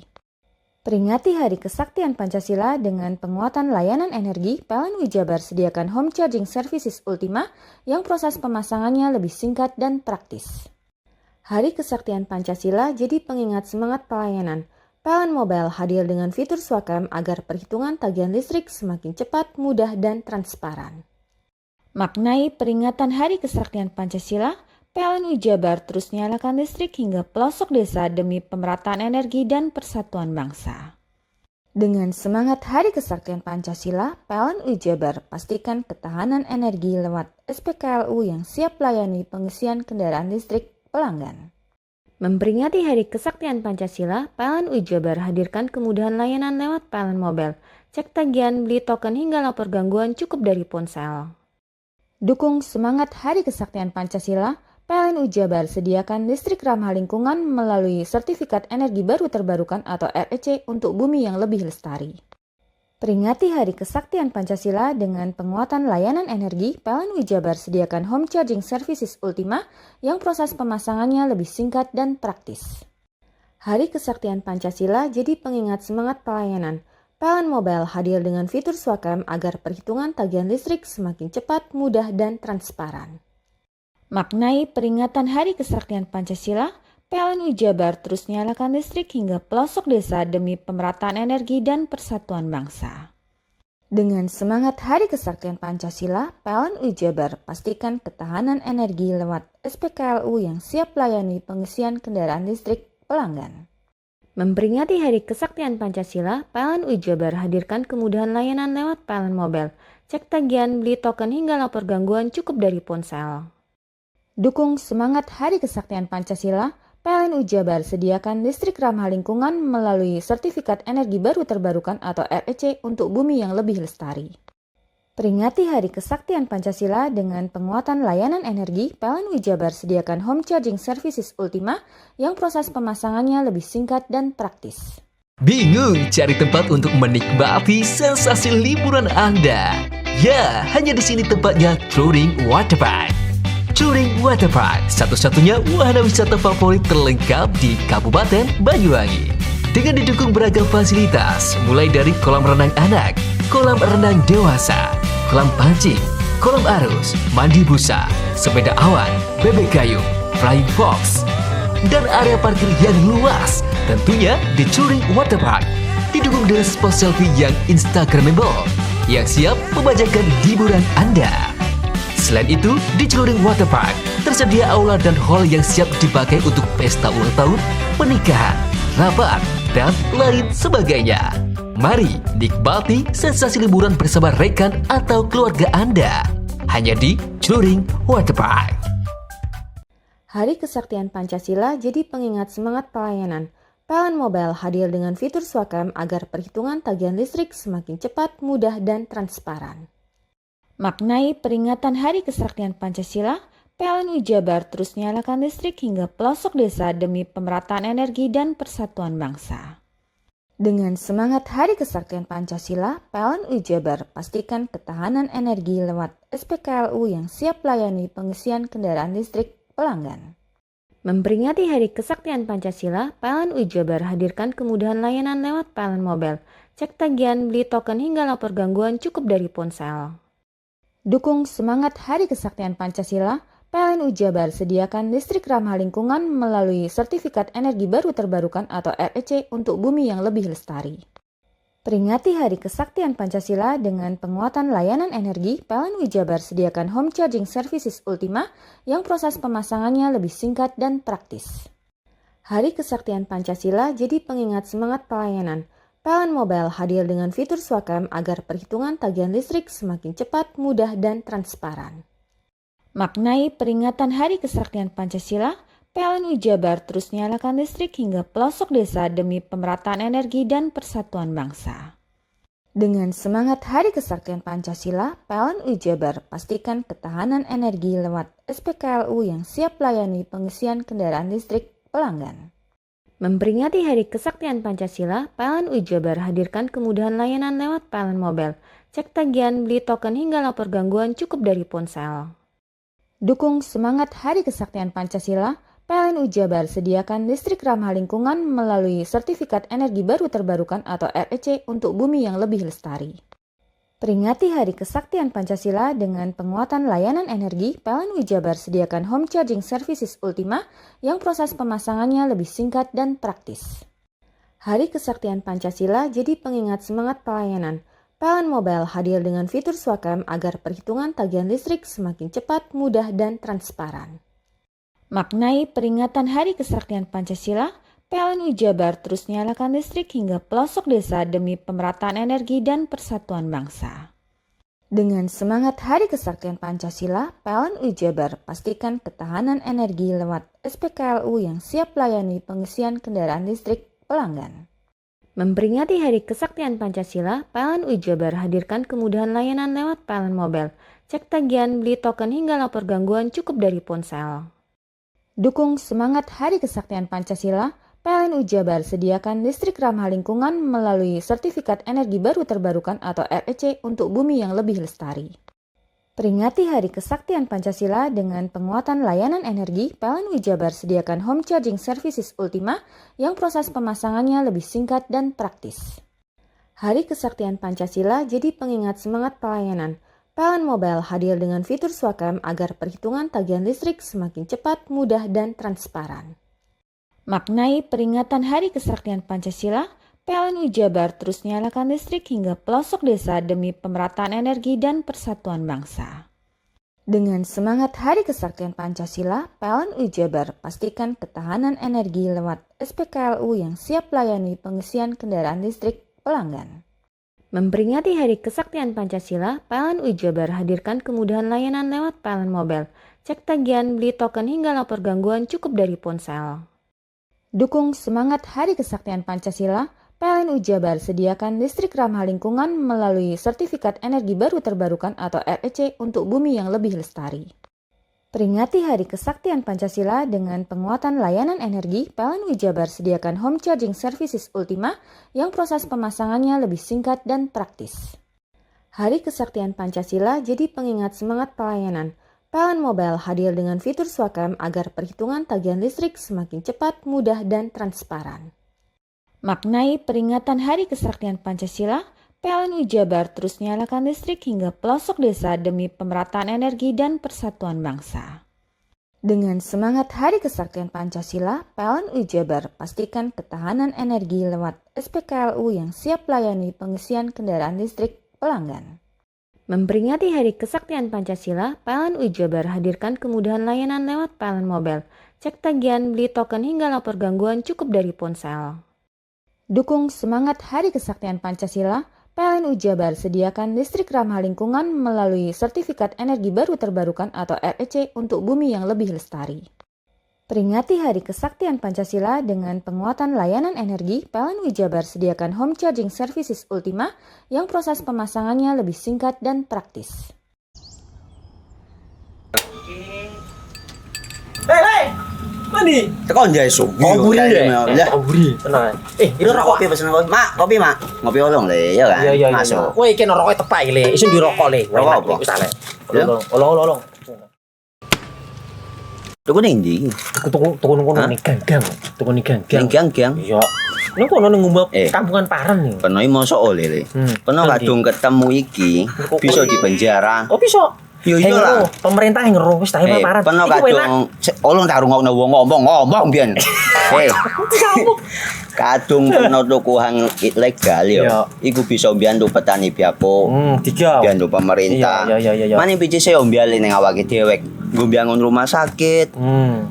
Peringati Hari Kesaktian Pancasila dengan penguatan layanan energi, PLN UI Jabar sediakan home charging services Ultima yang proses pemasangannya lebih singkat dan praktis. Hari Kesaktian Pancasila jadi pengingat semangat pelayanan. PLN Mobile hadir dengan fitur Swakam agar perhitungan tagihan listrik semakin cepat, mudah, dan transparan. Maknai peringatan Hari Kesaktian Pancasila, PLN UI Jabar terus nyalakan listrik hingga pelosok desa demi pemerataan energi dan persatuan bangsa. Dengan semangat Hari Kesaktian Pancasila, PLN UI Jabar pastikan ketahanan energi lewat SPKLU yang siap layani pengisian kendaraan listrik pelanggan. Memperingati Hari Kesaktian Pancasila, PLN UI Jabar hadirkan kemudahan layanan lewat PLN Mobile. Cek tagihan, beli token hingga lapor gangguan cukup dari ponsel. Dukung semangat Hari Kesaktian Pancasila, PLN UI Jabar sediakan listrik ramah lingkungan melalui Sertifikat Energi Baru Terbarukan atau REC untuk bumi yang lebih lestari. Peringati Hari Kesaktian Pancasila dengan penguatan layanan energi, PLN UI Jabar sediakan home charging services Ultima yang proses pemasangannya lebih singkat dan praktis. Hari Kesaktian Pancasila jadi pengingat semangat pelayanan. PLN Mobile hadir dengan fitur Swakam agar perhitungan tagihan listrik semakin cepat, mudah, dan transparan. Maknai peringatan Hari Kesaktian Pancasila, PLN UI Jabar terus nyalakan listrik hingga pelosok desa demi pemerataan energi dan persatuan bangsa. Dengan semangat Hari Kesaktian Pancasila, PLN UI Jabar pastikan ketahanan energi lewat SPKLU yang siap layani pengisian kendaraan listrik pelanggan. Memperingati Hari Kesaktian Pancasila, PLN UI Jabar hadirkan kemudahan layanan lewat PLN Mobile. Cek tagihan, beli token hingga lapor gangguan cukup dari ponsel. Dukung semangat Hari Kesaktian Pancasila, PLN UI Jabar sediakan listrik ramah lingkungan melalui Sertifikat Energi Baru Terbarukan atau REC untuk bumi yang lebih lestari. Peringati Hari Kesaktian Pancasila dengan penguatan layanan energi, PLN UI Jabar sediakan home charging services Ultima yang proses pemasangannya lebih singkat dan praktis. Bingung cari tempat untuk menikmati sensasi liburan Anda? Ya, hanya di sini tempatnya Touring Waterpark. Touring Waterpark, satu-satunya wahana wisata favorit terlengkap di Kabupaten Banyuwangi. Dengan didukung beragam fasilitas, mulai dari kolam renang anak, kolam renang dewasa, kolam pancing, kolam arus, mandi busa, sepeda awan, bebek kayu, flying fox, dan area parkir yang luas. Tentunya di Touring Waterpark didukung dengan spot selfie yang instagramable yang siap membajakan hiburan Anda. Selain itu, di Touring Waterpark tersedia aula dan hall yang siap dipakai untuk pesta ulang tahun, pernikahan, rapat, dan lain sebagainya. Mari nikmati sensasi liburan bersama rekan atau keluarga Anda. Hanya di Touring Waterpark. Hari Kesaktian Pancasila jadi pengingat semangat pelayanan. PLN Mobile hadir dengan fitur Swakam agar perhitungan tagihan listrik semakin cepat, mudah, dan transparan. Maknai peringatan Hari Kesaktian Pancasila, PLN UI Jabar terus nyalakan listrik hingga pelosok desa demi pemerataan energi dan persatuan bangsa. Dengan semangat Hari Kesaktian Pancasila, PLN UI Jabar pastikan ketahanan energi lewat SPKLU yang siap layani pengisian kendaraan listrik pelanggan. Memperingati Hari Kesaktian Pancasila, PLN UI Jabar hadirkan kemudahan layanan lewat PLN Mobile, cek tagihan, beli token hingga lapor gangguan cukup dari ponsel. Dukung semangat Hari Kesaktian Pancasila, PLN UI Jabar sediakan listrik ramah lingkungan melalui Sertifikat Energi Baru Terbarukan atau REC untuk bumi yang lebih lestari. Peringati Hari Kesaktian Pancasila dengan penguatan layanan energi, PLN UI Jabar sediakan Home Charging Services Ultima yang proses pemasangannya lebih singkat dan praktis. Hari Kesaktian Pancasila jadi pengingat semangat pelayanan. PLN Mobile hadir dengan fitur SWAKEM agar perhitungan tagihan listrik semakin cepat, mudah, dan transparan. Maknai peringatan Hari Kesaktian Pancasila, PLN UI Jabar terus nyalakan listrik hingga pelosok desa demi pemerataan energi dan persatuan bangsa. Dengan semangat Hari Kesaktian Pancasila, PLN UI Jabar pastikan ketahanan energi lewat SPKLU yang siap layani pengisian kendaraan listrik pelanggan. Memperingati Hari Kesaktian Pancasila, PLN UI Jabar hadirkan kemudahan layanan lewat PLN Mobile, cek tagihan, beli token hingga lapor gangguan cukup dari ponsel. Dukung semangat Hari Kesaktian Pancasila, PLN UI Jabar sediakan listrik ramah lingkungan melalui Sertifikat Energi Baru Terbarukan atau REC untuk bumi yang lebih lestari. Peringati Hari Kesaktian Pancasila dengan penguatan layanan energi, PLN UI Jabar sediakan Home Charging Services Ultima yang proses pemasangannya lebih singkat dan praktis. Hari Kesaktian Pancasila jadi pengingat semangat pelayanan. PLN Mobile hadir dengan fitur SWAKEM agar perhitungan tagihan listrik semakin cepat, mudah, dan transparan. Maknai peringatan Hari Kesaktian Pancasila, PLN UI Jabar terus nyalakan listrik hingga pelosok desa demi pemerataan energi dan persatuan bangsa. Dengan semangat Hari Kesaktian Pancasila, PLN UI Jabar pastikan ketahanan energi lewat SPKLU yang siap layani pengisian kendaraan listrik pelanggan. Memperingati Hari Kesaktian Pancasila, PLN UI Jabar hadirkan kemudahan layanan lewat PLN Mobile, cek tagihan, beli token hingga lapor gangguan cukup dari ponsel. Dukung semangat Hari Kesaktian Pancasila, PLN UI Jabar sediakan listrik ramah lingkungan melalui Sertifikat Energi Baru Terbarukan atau REC untuk bumi yang lebih lestari. Peringati Hari Kesaktian Pancasila dengan penguatan layanan energi, PLN UI Jabar sediakan Home Charging Services Ultima yang proses pemasangannya lebih singkat dan praktis. Hari Kesaktian Pancasila jadi pengingat semangat pelayanan. PLN Mobile hadir dengan fitur SWAKEM agar perhitungan tagihan listrik semakin cepat, mudah, dan transparan. Maknai peringatan Hari Kesaktian Pancasila, PLN UI Jabar terus nyalakan listrik hingga pelosok desa demi pemerataan energi dan persatuan bangsa. Dengan semangat Hari Kesaktian Pancasila, PLN UI Jabar pastikan ketahanan energi lewat SPKLU yang siap layani pengisian kendaraan listrik pelanggan. Memperingati Hari Kesaktian Pancasila, PLN UI Jabar hadirkan kemudahan layanan lewat PLN Mobile, cek tagihan, beli token hingga lapor gangguan cukup dari ponsel. Dukung semangat Hari Kesaktian Pancasila, PLN UI Jabar sediakan listrik ramah lingkungan melalui Sertifikat Energi Baru Terbarukan atau REC untuk bumi yang lebih lestari. Peringati Hari Kesaktian Pancasila dengan penguatan layanan energi, PLN UI Jabar sediakan Home Charging Services Ultima yang proses pemasangannya lebih singkat dan praktis. Hari Kesaktian Pancasila jadi pengingat semangat pelayanan. PLN Mobile hadir dengan fitur SWAKEM agar perhitungan tagihan listrik semakin cepat, mudah, dan transparan. Maknai peringatan Hari Kesaktian Pancasila, PLN UI Jabar terus nyalakan listrik hingga pelosok desa demi pemerataan energi dan persatuan bangsa. Dengan semangat Hari Kesaktian Pancasila, PLN UI Jabar pastikan ketahanan energi lewat SPKLU yang siap layani pengisian kendaraan listrik pelanggan. Memperingati Hari Kesaktian Pancasila, PLN UI Jabar hadirkan kemudahan layanan lewat PLN Mobile, cek tagihan, beli token hingga lapor gangguan cukup dari ponsel. Dukung semangat Hari Kesaktian Pancasila, PLN UI Jabar sediakan listrik ramah lingkungan melalui Sertifikat Energi Baru Terbarukan atau REC untuk bumi yang lebih lestari. Peringati Hari Kesaktian Pancasila dengan penguatan layanan energi, PLN UI Jabar sediakan Home Charging Services Ultima yang proses pemasangannya lebih singkat dan praktis. Hei, Mandi. Tekan jesu. Buri deh. Ya. Buri. Tenang. Ini rokok. Kopi pesen kopi. Mak, kopi, Mak. Ngopi olong le, ya kan? Iya. Masuk. Woi, iki rokoknya tepak iki le. Isin dirokok le. Rokok apa? Wis ale. Ya. Olong. Tuku ning ndi? Tuku ngono ning gang. Tuku ning gang. Ning gang. Iya. Ning kono ning ngumbat kampungan Paren nih. Peno mosok oleh le. Peno kadung ketemu iki bisa dipenjara. Oh, bisa. Yo iyalah. Pemerintah yang ngeru wis tahe Paren. Peno kadung olong tak rungokno wong ngomong biyen. Kadung peno tuku hang ilegal yo. Iku bisa mbiyantu petani biako. Mbiyantu pemerintah. Iya. Mane pici se ombyale ning awake dhewek. Nggo mbangun rumah sakit.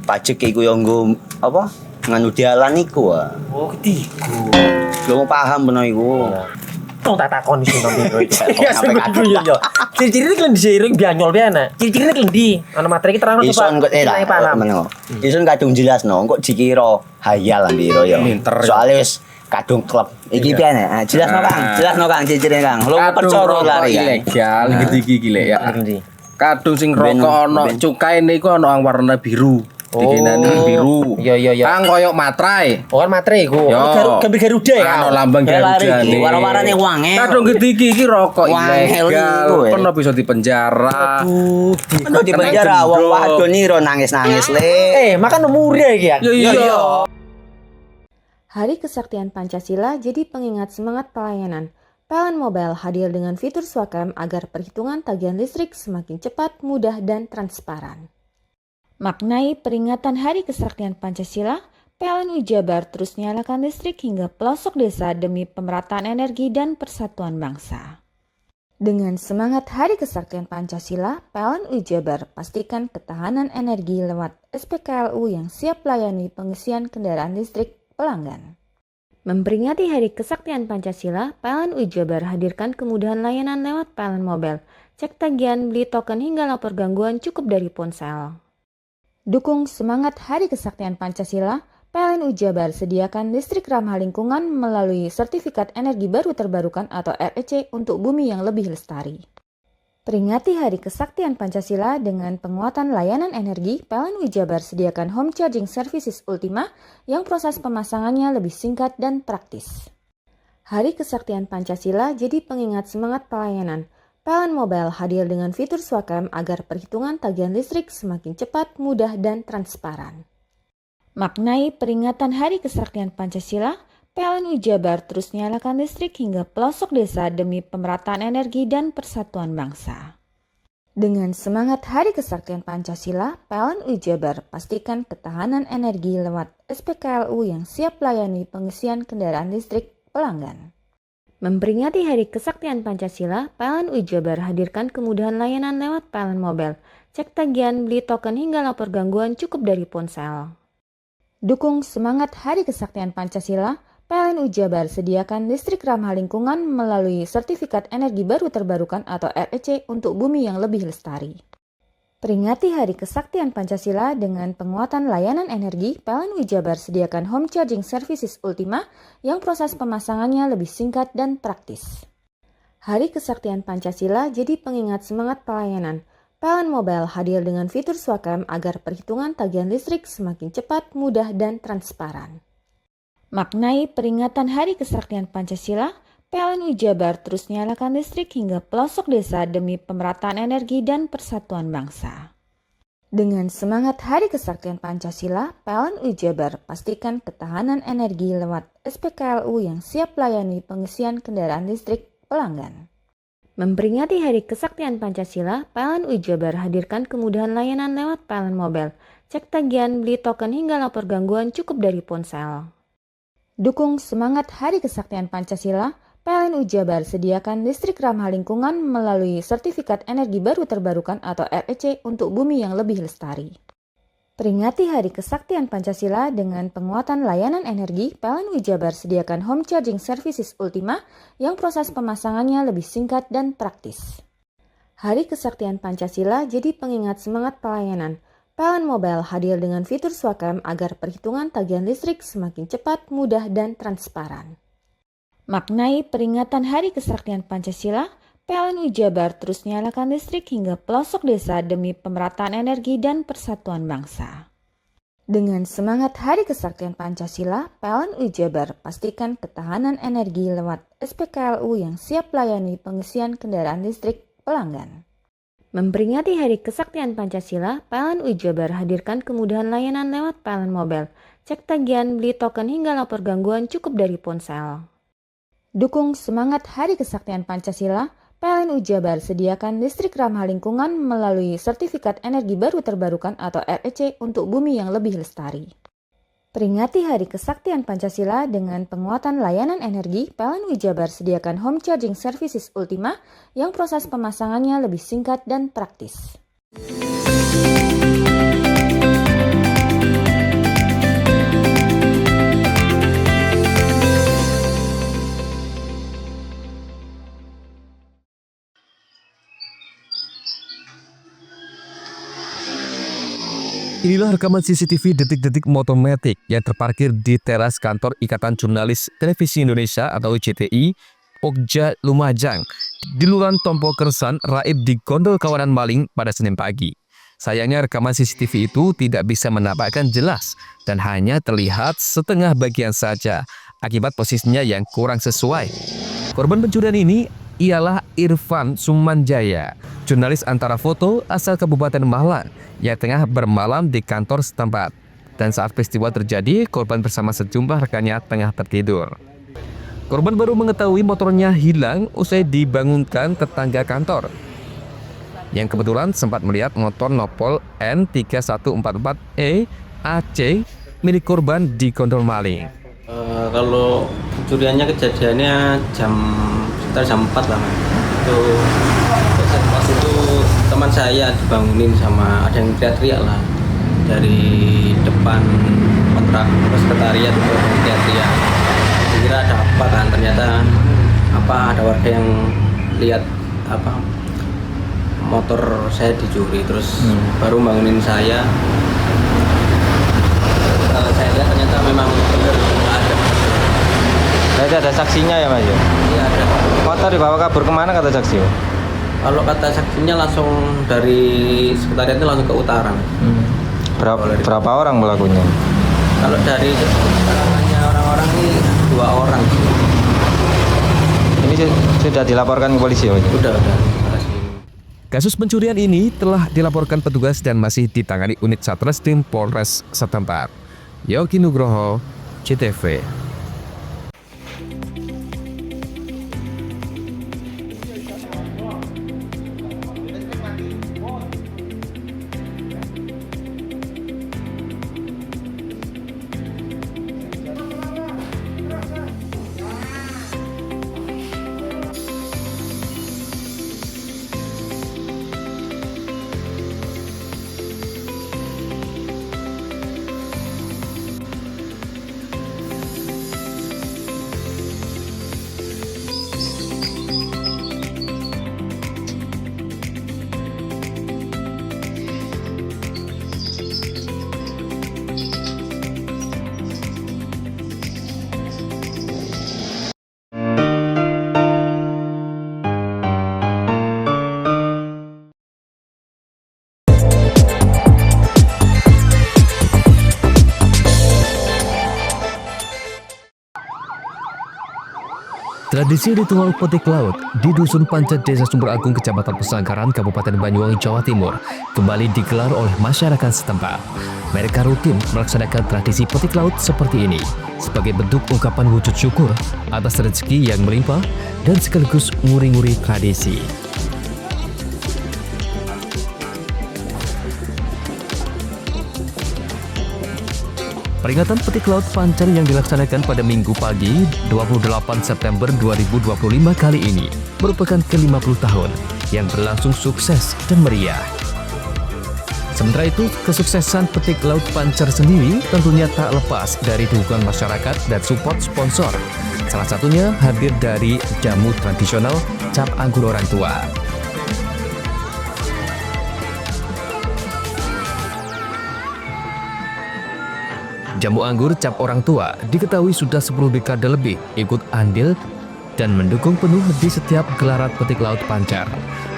Pajak iku yo nggo apa? Nganu dalan iku. Oh, ketiku. Lu paham peno iku. Tong tak takon sing nang biro iki. Ya sampe yo. Ciri-ciri iki diseiring bianyol piye ana? Ciri-cirine klendi. Ana materi iki terang coba. Ison kok meneng. Ison kadung jelasno, kok dikira hayal lan biro yo. Soale wis kadung klub. Iki piye nek? Jelasno Kang, ciri-cirine Kang. Lu percaya lari ilegal iki lek ya. Kadung sing rokok ana cukae niku ana warna biru. Dikenani biru. Iya. Kang koyo matrai. Oh, kan matrai iku. Gambar Garuda ya. Ana lambang Garuda. Warna-warnane wange. Kadung gedhi iki rokok ilegal. Pernah bisa dipenjara. Pernah dipenjara wong wadon iro nangis-nangis le. Makan murah iki ya. Iya. Hari Kesaktian Pancasila jadi pengingat semangat pelayanan. PLN Mobile hadir dengan fitur Swakam agar perhitungan tagihan listrik semakin cepat, mudah, dan transparan. Maknai peringatan Hari Kesaktian Pancasila, PLN Jabar terus nyalakan listrik hingga pelosok desa demi pemerataan energi dan persatuan bangsa. Dengan semangat Hari Kesaktian Pancasila, PLN Jabar pastikan ketahanan energi lewat SPKLU yang siap layani pengisian kendaraan listrik pelanggan. Memperingati Hari Kesaktian Pancasila, PLN Jabar hadirkan kemudahan layanan lewat PLN Mobile, cek tagihan, beli token hingga lapor gangguan cukup dari ponsel. Dukung semangat Hari Kesaktian Pancasila, PLN Jabar sediakan listrik ramah lingkungan melalui Sertifikat Energi Baru Terbarukan atau REC untuk bumi yang lebih lestari. Peringati Hari Kesaktian Pancasila dengan penguatan layanan energi, PLN Jabar sediakan Home Charging Services Ultima yang proses pemasangannya lebih singkat dan praktis. Hari Kesaktian Pancasila jadi pengingat semangat pelayanan. PLN Mobile hadir dengan fitur Swakam agar perhitungan tagihan listrik semakin cepat, mudah, dan transparan. Maknai peringatan Hari Kesaktian Pancasila, PLN Jabar terus nyalakan listrik hingga pelosok desa demi pemerataan energi dan persatuan bangsa. Dengan semangat Hari Kesaktian Pancasila, PLN Jabar pastikan ketahanan energi lewat SPKLU yang siap layani pengisian kendaraan listrik pelanggan. Memperingati Hari Kesaktian Pancasila, PLN Jabar hadirkan kemudahan layanan lewat PLN Mobile, cek tagihan, beli token hingga lapor gangguan cukup dari ponsel. Dukung semangat Hari Kesaktian Pancasila, PLN Jabar sediakan listrik ramah lingkungan melalui Sertifikat Energi Baru Terbarukan atau REC untuk bumi yang lebih lestari. Peringati Hari Kesaktian Pancasila dengan penguatan layanan energi, PLN Jabar sediakan Home Charging Services Ultima yang proses pemasangannya lebih singkat dan praktis. Hari Kesaktian Pancasila jadi pengingat semangat pelayanan. PLN Mobile hadir dengan fitur Swakam agar perhitungan tagihan listrik semakin cepat, mudah, dan transparan. Maknai peringatan Hari Kesaktian Pancasila, PLN Jabar terus nyalakan listrik hingga pelosok desa demi pemerataan energi dan persatuan bangsa. Dengan semangat Hari Kesaktian Pancasila, PLN Jabar pastikan ketahanan energi lewat SPKLU yang siap layani pengisian kendaraan listrik pelanggan. Memperingati Hari Kesaktian Pancasila, PLN Jabar hadirkan kemudahan layanan lewat PLN Mobile, cek tagihan, beli token hingga lapor gangguan cukup dari ponsel. Dukung semangat Hari Kesaktian Pancasila, PLN Jabar sediakan listrik ramah lingkungan melalui Sertifikat Energi Baru Terbarukan atau REC untuk bumi yang lebih lestari. Peringati Hari Kesaktian Pancasila dengan penguatan layanan energi, PLN Jabar sediakan Home Charging Services Ultima yang proses pemasangannya lebih singkat dan praktis. Hari Kesaktian Pancasila jadi pengingat semangat pelayanan. PLN Mobile hadir dengan fitur Swakam agar perhitungan tagihan listrik semakin cepat, mudah, dan transparan. Maknai peringatan Hari Kesaktian Pancasila, PLN Jabar terus nyalakan listrik hingga pelosok desa demi pemerataan energi dan persatuan bangsa. Dengan semangat Hari Kesaktian Pancasila, PLN UI Jabar pastikan ketahanan energi lewat SPKLU yang siap melayani pengisian kendaraan listrik pelanggan. Memperingati Hari Kesaktian Pancasila, PLN UI Jabar hadirkan kemudahan layanan lewat PLN Mobile. Cek tagihan, beli token hingga lapor gangguan cukup dari ponsel. Dukung semangat Hari Kesaktian Pancasila, PLN UI Jabar sediakan listrik ramah lingkungan melalui Sertifikat Energi Baru Terbarukan atau REC untuk bumi yang lebih lestari. Peringati Hari Kesaktian Pancasila dengan penguatan layanan energi, PLN UI Jabar sediakan Home Charging Services Ultima yang proses pemasangannya lebih singkat dan praktis. Inilah rekaman CCTV detik-detik motor metik yang terparkir di teras kantor Ikatan Jurnalis Televisi Indonesia atau ICTI, Pokja Lumajang, di Lurahan Tompo Kersan, Raib di Gondol kawanan maling pada Senin pagi. Sayangnya rekaman CCTV itu tidak bisa menampakkan jelas dan hanya terlihat setengah bagian saja akibat posisinya yang kurang sesuai. Korban pencurian ini ialah Irfan Sumanjaya, jurnalis antara foto asal Kabupaten Malang yang tengah bermalam di kantor setempat. Dan saat peristiwa terjadi, korban bersama sejumlah rekannya tengah tertidur. Korban baru mengetahui motornya hilang usai dibangunkan tetangga kantor, yang kebetulan sempat melihat motor Nopol N3144E AC milik korban di gondol maling. Kalau pencuriannya kejadiannya sekitar jam 4 lah, Mas. Pas itu teman saya dibangunin sama ada yang teriak-teriak lah dari depan kontrak sekretariat itu, teriak-teriak. Kira ada apa kan, ternyata ada warga yang lihat motor saya dicuri, terus baru bangunin saya. Kalau saya lihat ternyata memang benar ada. Berarti ada saksinya ya, Mas? Iya, ada. Motor dibawa kabur kemana kata saksi? Kalau kata saksinya langsung dari sekretariat itu langsung ke utara. Berapa orang pelakunya? Kalau dari keterangannya orang-orang ini 2 orang. Ini sudah dilaporkan ke polisi, Mas? Udah. Kasus pencurian ini telah dilaporkan petugas dan masih ditangani unit Satreskrim Polres setempat. Yogi Nugroho, CTV. Tradisi ritual petik laut di Dusun Pancet Desa Sumber Agung, Kecamatan Pesanggaran, Kabupaten Banyuwangi, Jawa Timur kembali digelar oleh masyarakat setempat. Mereka rutin melaksanakan tradisi petik laut seperti ini sebagai bentuk ungkapan wujud syukur atas rezeki yang melimpah dan sekaligus nguri-nguri tradisi. Peringatan petik laut Pancar yang dilaksanakan pada Minggu pagi 28 September 2025 kali ini merupakan ke-50 tahun yang berlangsung sukses dan meriah. Sementara itu, kesuksesan petik laut Pancar sendiri tentunya tak lepas dari dukungan masyarakat dan support sponsor. Salah satunya hadir dari jamu tradisional cap anggur orang tua. Jamu anggur cap orang tua diketahui sudah 10 dekade lebih ikut andil dan mendukung penuh di setiap gelaran petik laut Pancar.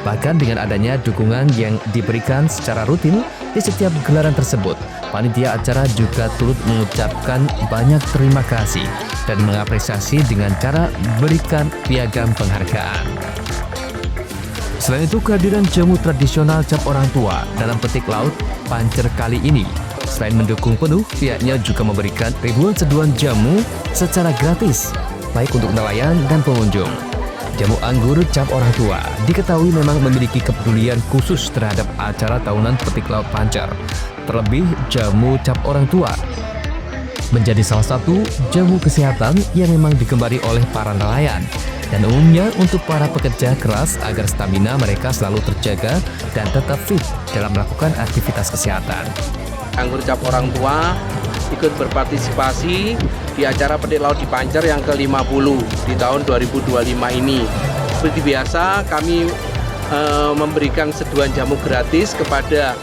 Bahkan dengan adanya dukungan yang diberikan secara rutin Di setiap gelaran tersebut, panitia acara juga turut mengucapkan banyak terima kasih dan mengapresiasi dengan cara berikan piagam penghargaan. Selain itu, kehadiran jamu tradisional cap orang tua dalam petik laut Pancer kali ini, selain mendukung penuh, pihaknya juga memberikan ribuan seduhan jamu secara gratis, baik untuk nelayan dan pengunjung. Jamu anggur cap orang tua diketahui memang memiliki kepedulian khusus terhadap acara tahunan petik laut Pancer. Terlebih, jamu cap orang tua menjadi salah satu jamu kesehatan yang memang digemari oleh para nelayan dan umumnya untuk para pekerja keras agar stamina mereka selalu terjaga dan tetap fit dalam melakukan aktivitas kesehatan. Anggur cap orang tua ikut berpartisipasi di acara petik laut di Pancer yang ke-50 di tahun 2025 ini. Seperti biasa, kami memberikan seduhan jamu gratis kepada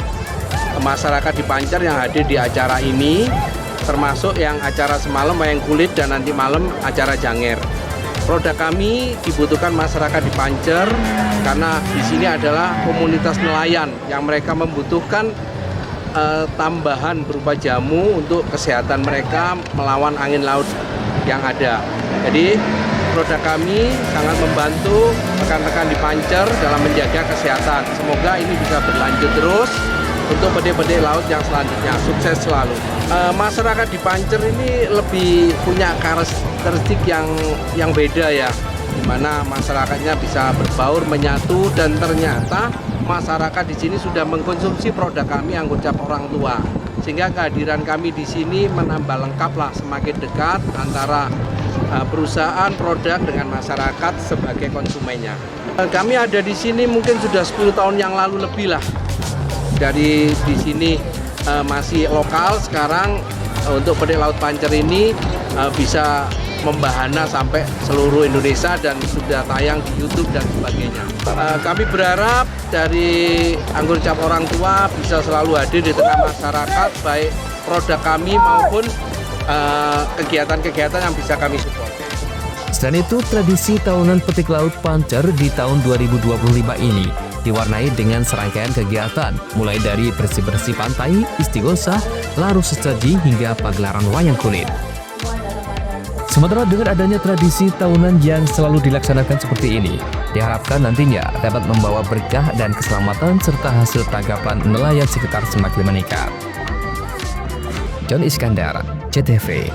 masyarakat di Pancer yang hadir di acara ini, termasuk yang acara semalam wayang kulit dan nanti malam acara janger. Produk kami dibutuhkan masyarakat di Pancer karena di sini adalah komunitas nelayan yang mereka membutuhkan tambahan berupa jamu untuk kesehatan mereka melawan angin laut yang ada. Jadi produk kami sangat membantu rekan-rekan di Pancer dalam menjaga kesehatan. Semoga ini bisa berlanjut terus untuk petik-petik laut yang selanjutnya. Sukses selalu. Masyarakat di Pancer ini lebih punya karakteristik yang beda ya, di mana masyarakatnya bisa berbaur, menyatu, dan ternyata masyarakat di sini sudah mengkonsumsi produk kami anggur cap orang tua, sehingga kehadiran kami di sini menambah lengkap lah, semakin dekat antara perusahaan produk dengan masyarakat sebagai konsumennya. Kami ada di sini mungkin sudah 10 tahun yang lalu lebih lah. Dari di sini masih lokal, sekarang untuk petik laut Pancer ini bisa membahana sampai seluruh Indonesia dan sudah tayang di YouTube dan sebagainya. Kami berharap dari anggur cap orang tua bisa selalu hadir di tengah masyarakat, baik produk kami maupun kegiatan-kegiatan yang bisa kami support. Selain itu, tradisi tahunan petik laut Pancer di tahun 2025 ini diwarnai dengan serangkaian kegiatan, mulai dari bersih-bersih pantai, istighosa, laru sesaji hingga pagelaran wayang kulit. Sementara dengan adanya tradisi tahunan yang selalu dilaksanakan seperti ini, diharapkan nantinya dapat membawa berkah dan keselamatan serta hasil tangkapan nelayan sekitar semakin meningkat. John Iskandar, CTV.